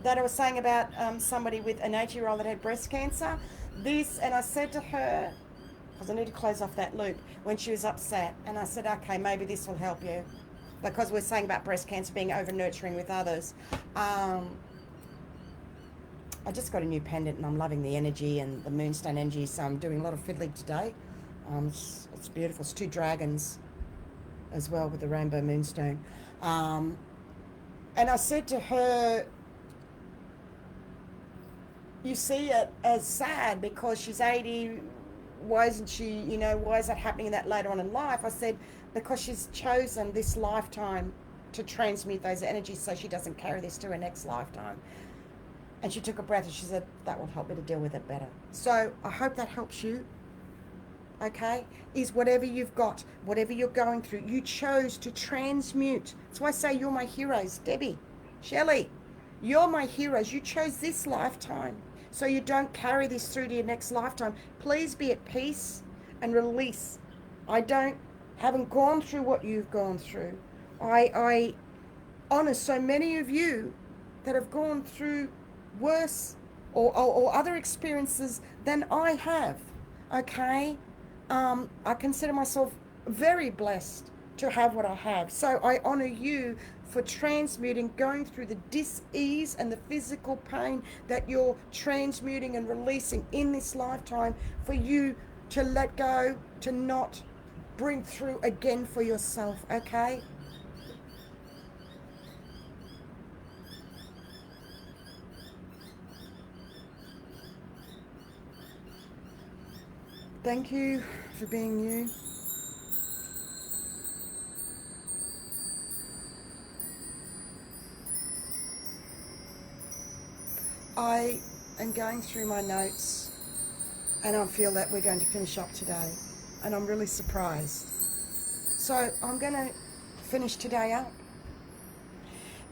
that I was saying about somebody with an 8-year-old that had breast cancer. And I said to her, because I need to close off that loop, when she was upset, and I said, okay, maybe this will help you. Because we're saying about breast cancer being over-nurturing with others. I just got a new pendant, and I'm loving the energy and the moonstone energy, so I'm doing a lot of fiddling today. It's beautiful. It's 2 dragons as well with the rainbow moonstone. And I said to her, you see it as sad because she's 80. Why isn't she, why is that happening that later on in life? I said, because she's chosen this lifetime to transmute those energies so she doesn't carry this to her next lifetime. And she took a breath and she said, that will help me to deal with it better. So I hope that helps you. Okay, is whatever you've got, whatever you're going through, you chose to transmute. That's why I say you're my heroes, Debbie, Shelley, you're my heroes. You chose this lifetime, so you don't carry this through to your next lifetime. Please be at peace and release. Haven't gone through what you've gone through. I honor so many of you that have gone through worse or other experiences than I have, okay? I consider myself very blessed to have what I have. So I honor you for transmuting, going through the dis-ease and the physical pain that you're transmuting and releasing in this lifetime, for you to let go, to not bring through again for yourself, okay? Thank you for being you. I am going through my notes and I feel that we're going to finish up today, and I'm really surprised. So I'm going to finish today up,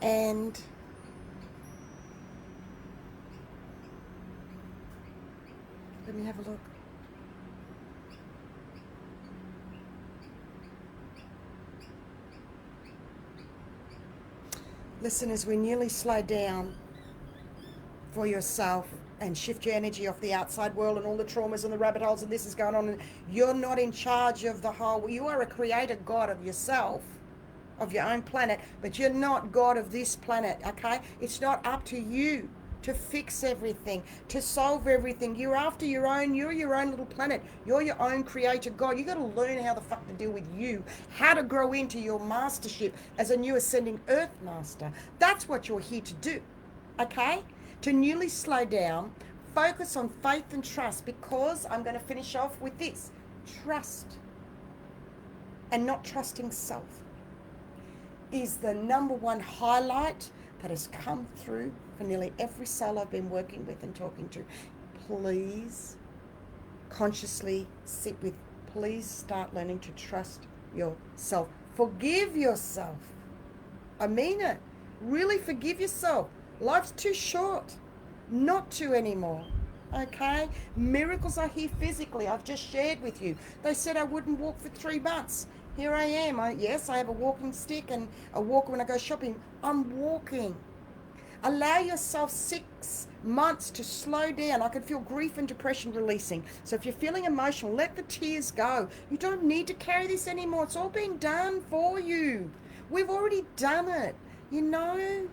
and let me have a look. Listen, as we nearly slow down for yourself and shift your energy off the outside world and all the traumas and the rabbit holes and this is going on, and you're not in charge of the whole. You are a creator God of yourself, of your own planet, but you're not God of this planet, okay? It's not up to you to fix everything, to solve everything. You're your own little planet. You're your own creator God. You got to learn how the fuck to deal with you, how to grow into your mastership as a new ascending earth master. That's what you're here to do, okay? To newly slow down, focus on faith and trust, because I'm going to finish off with this. Trust and not trusting self is the number one highlight that has come through for nearly every soul I've been working with and talking to. Please consciously sit with, please start learning to trust yourself. Forgive yourself. I mean it. Really forgive yourself. Life's too short not to anymore. Okay? Miracles are here physically. I've just shared with you. They said I wouldn't walk for 3 months. Here I am. Yes, I have a walking stick and a walker when I go shopping. I'm walking. Allow yourself 6 months to slow down. I can feel grief and depression releasing. So if you're feeling emotional, let the tears go. You don't need to carry this anymore. It's all been done for you. We've already done it. You know?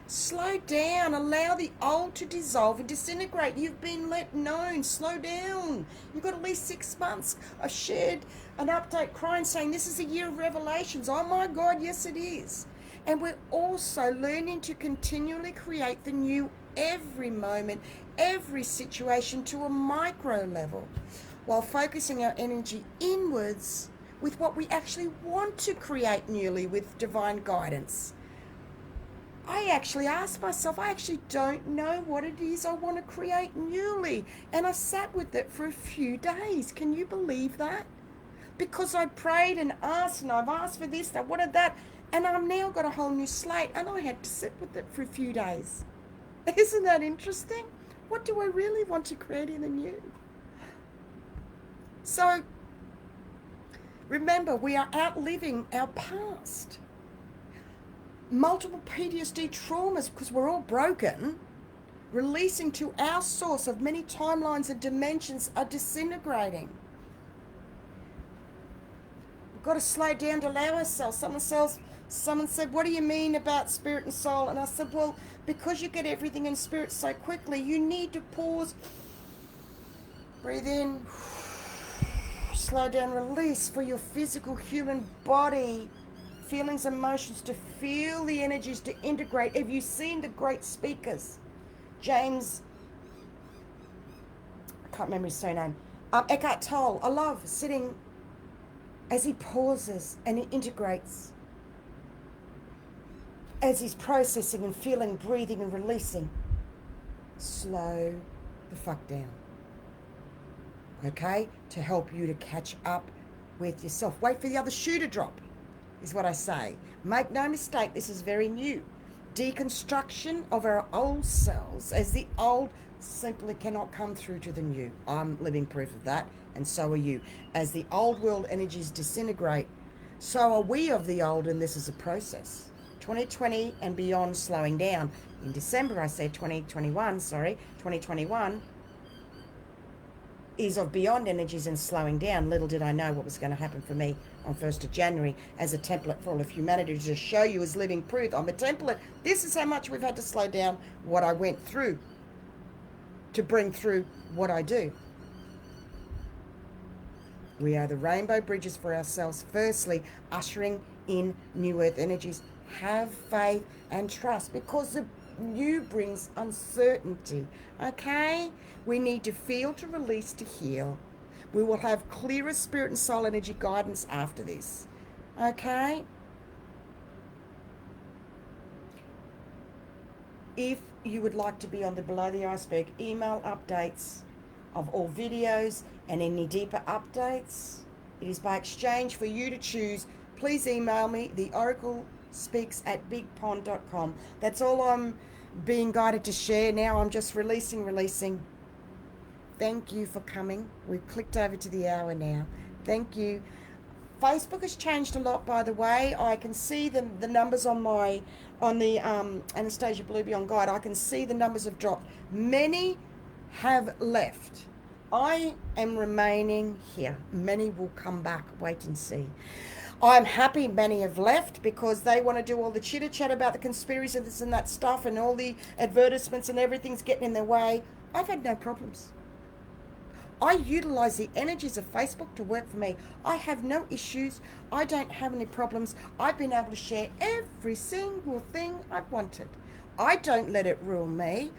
Slow down. Allow the old to dissolve and disintegrate. You've been let known. Slow down. You've got at least 6 months. I shared an update crying saying this is a year of revelations. Oh my God, yes it is. And we're also learning to continually create the new every moment, every situation to a micro level, while focusing our energy inwards with what we actually want to create newly with divine guidance. I actually asked myself, I actually don't know what it is I want to create newly. And I sat with it for a few days. Can you believe that? Because I prayed and asked, and I've asked for this, I wanted that, and I've now got a whole new slate, and I had to sit with it for a few days. Isn't that interesting? What do I really want to create in the new? So, remember, we are outliving our past. Multiple PTSD traumas, because we're all broken, releasing to our source of many timelines and dimensions, are disintegrating. We've got to slow down to allow ourselves. Someone said, what do you mean about spirit and soul? And I said, well, because you get everything in spirit so quickly, you need to pause, breathe in, slow down, release for your physical human body, feelings, emotions, to feel the energies, to integrate. Have you seen the great speakers? James, I can't remember his surname, Eckhart Tolle. I love sitting as he pauses and he integrates, as he's processing and feeling, breathing and releasing. Slow the fuck down. Okay? To help you to catch up with yourself. Wait for the other shoe to drop, is what I say. Make no mistake, this is very new. Deconstruction of our old selves, as the old simply cannot come through to the new. I'm living proof of that, and so are you. As the old world energies disintegrate, so are we of the old, and this is a process. 2020 and beyond slowing down. In December, I said 2021 is of beyond energies and slowing down. Little did I know what was going to happen for me on 1st of January as a template for all of humanity, to show you as living proof. I'm a template. This is how much we've had to slow down, what I went through to bring through what I do. We are the rainbow bridges for ourselves. Firstly, ushering in new earth energies. Have faith and trust, because the new brings uncertainty. Okay? We need to feel, to release, to heal. We will have clearer spirit and soul energy guidance after this. Okay? If you would like to be on the Below the Iceberg email updates of all videos and any deeper updates, it is by exchange for you to choose. Please email me, theoraclespeaks@bigpond.com. That's all I'm being guided to share now. I'm just releasing. Thank you for coming. We've clicked over to the hour now. Thank you. Facebook has changed a lot, by the way. I can see the numbers on the Anastacia Blue Beyond Guide. I can see the numbers have dropped. Many have left. I am remaining here. Many will come back. Wait and see. I'm happy many have left, because they want to do all the chitter chat about the conspiracy and this and that stuff, and all the advertisements and everything's getting in their way. I've had no problems. I utilize the energies of Facebook to work for me. I have no issues. I don't have any problems. I've been able to share every single thing I've wanted. I don't let it rule me.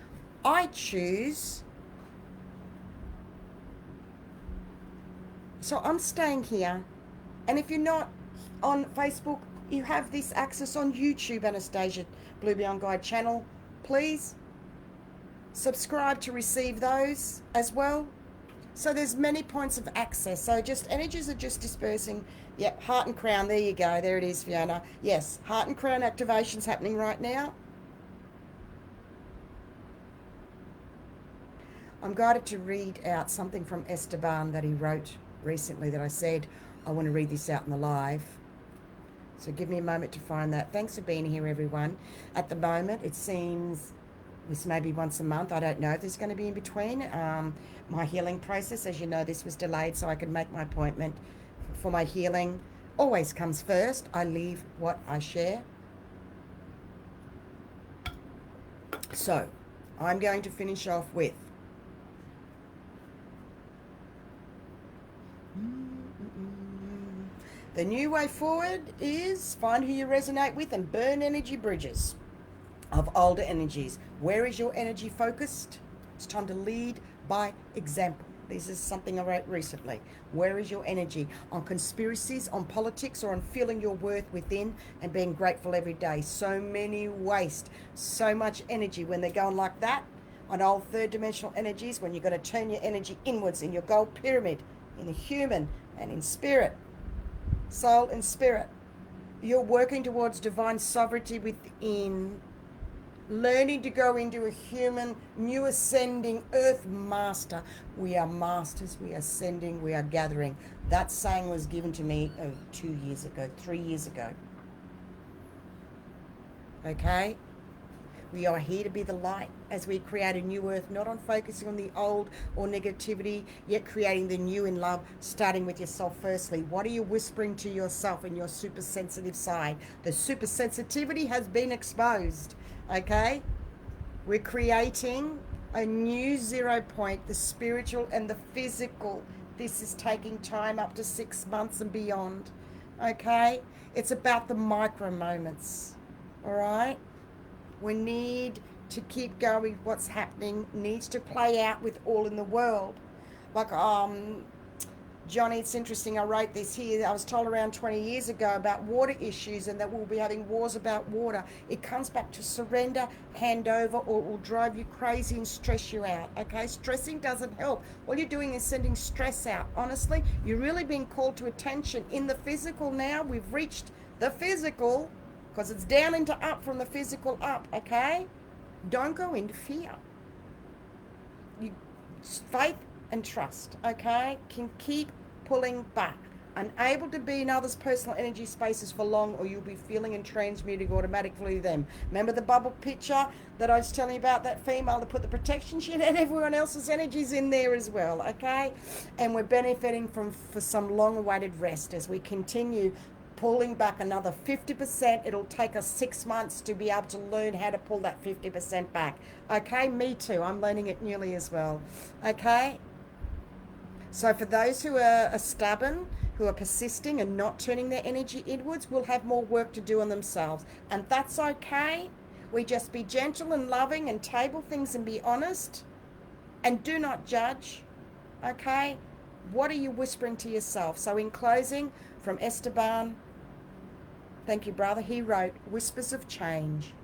I choose. So I'm staying here. And if you're not on Facebook, you have this access on YouTube, Anastacia Blue Beyond Guide channel. Please subscribe to receive those as well. So there's many points of access. So just energies are just dispersing. Yep, heart and crown. There you go. There it is, Fiona. Yes, heart and crown activation's happening right now. I'm guided to read out something from Esteban that he wrote recently that I said, I want to read this out in the live. So give me a moment to find that. Thanks for being here, everyone. At the moment, it seems this may be once a month. I don't know if there's going to be in between. My healing process, as you know, this was delayed so I could make my appointment for my healing. Always comes first. I leave what I share. So I'm going to finish off with the new way forward is find who you resonate with and burn energy bridges of older energies. Where is your energy focused? It's time to lead by example. This is something I wrote recently. Where is your energy? On conspiracies, on politics, or on feeling your worth within and being grateful every day? So many waste so much energy when they're going like that on old third dimensional energies, when you've got to turn your energy inwards in your gold pyramid, in the human and in spirit, soul and spirit. You're working towards divine sovereignty within, learning to go into a human, new ascending earth master. We are masters, we are ascending, we are gathering. That saying was given to me 2 years ago, 3 years ago. Okay? We are here to be the light as we create a new earth, not on focusing on the old or negativity, yet creating the new in love, starting with yourself firstly. What are you whispering to yourself in your super sensitive side? The super sensitivity has been exposed. Okay, we're creating a new 0 point, the spiritual and the physical. This is taking time up to 6 months and beyond. Okay, it's about the micro moments. All right, we need to keep going. What's happening needs to play out with all in the world. Like Johnny, it's interesting, I wrote this here. I was told around 20 years ago about water issues and that we'll be having wars about water. It comes back to surrender, hand over, or it will drive you crazy and stress you out. Okay, stressing doesn't help. All you're doing is sending stress out. Honestly, you're really being called to attention in the physical now. We've reached the physical because it's down into up from the physical up. Okay, don't go into fear. Faith and trust, okay, can keep pulling back. Unable to be in others' personal energy spaces for long, or you'll be feeling and transmuting automatically them. Remember the bubble picture that I was telling you about, that female that put the protection? She had everyone else's energies in there as well, okay? And we're benefiting for some long-awaited rest as we continue pulling back another 50%. It'll take us 6 months to be able to learn how to pull that 50% back. Okay, me too. I'm learning it newly as well. Okay? So for those who are stubborn, who are persisting and not turning their energy inwards, will have more work to do on themselves. And that's okay. We just be gentle and loving and table things and be honest. And do not judge. Okay? What are you whispering to yourself? So in closing, from Esteban, thank you, brother. He wrote, whispers of change,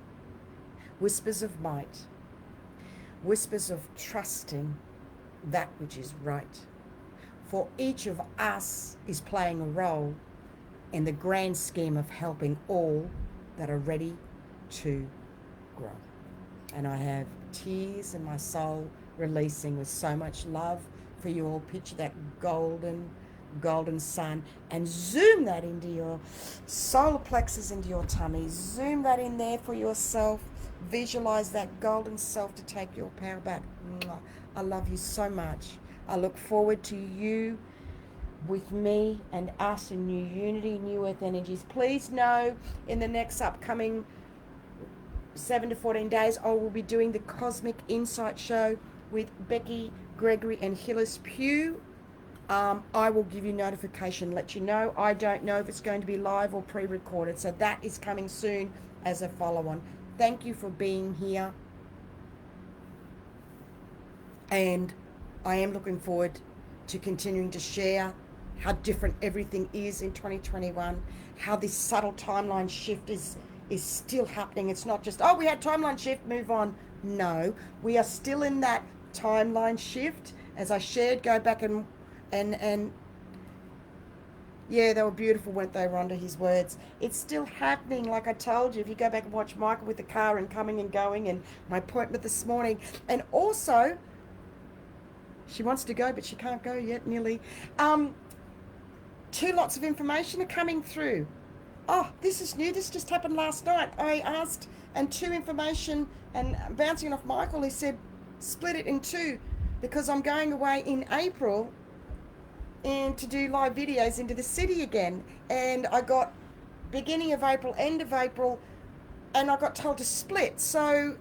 whispers of might, whispers of trusting that which is right. For each of us is playing a role in the grand scheme of helping all that are ready to grow. And I have tears in my soul releasing with so much love for you all. Picture that golden sun and zoom that into your solar plexus, into your tummy. Zoom that in there for yourself. Visualize that golden self to take your power back. I love you so much. I look forward to you with me and us in new unity, new earth energies. Please know in the next upcoming 7 to 14 days, I will be doing the Cosmic Insight Show with Becky Gregory and Hillis Pugh. I will give you notification, let you know. I don't know if it's going to be live or pre-recorded, so that is coming soon as a follow-on. Thank you for being here, and I am looking forward to continuing to share how different everything is in 2021, how this subtle timeline shift is still happening. It's not just, oh, we had timeline shift, move on. No, we are still in that timeline shift. As I shared, go back and yeah, they were beautiful, weren't they, Rhonda, his words. It's still happening, like I told you. If you go back and watch Michael with the car and coming and going, and my appointment this morning. And also, she wants to go, but she can't go yet, nearly. 2 lots of information are coming through. Oh, this is new. This just happened last night. I asked, and 2 information, and bouncing off Michael, he said, split it in 2, because I'm going away in April and to do live videos into the city again. And I got beginning of April, end of April, and I got told to split. So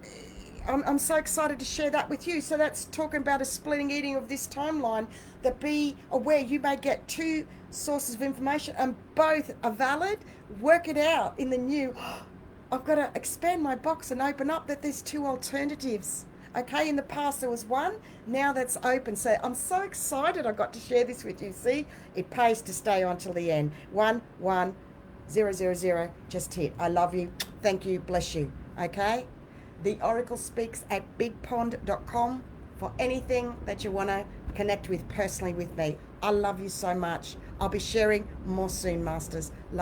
I'm so excited to share that with you. So that's talking about a splitting eating of this timeline, that be aware you may get two sources of information and both are valid. Work it out in the new. I've got to expand my box and open up that there's two alternatives. Okay, in the past there was one, now that's open. So I'm so excited I got to share this with you. See, it pays to stay on till the end. 11000, just hit. I love you. Thank you. Bless you. Okay? The Oracle speaks at bigpond.com for anything that you want to connect with personally with me. I love you so much. I'll be sharing more soon, Masters. Love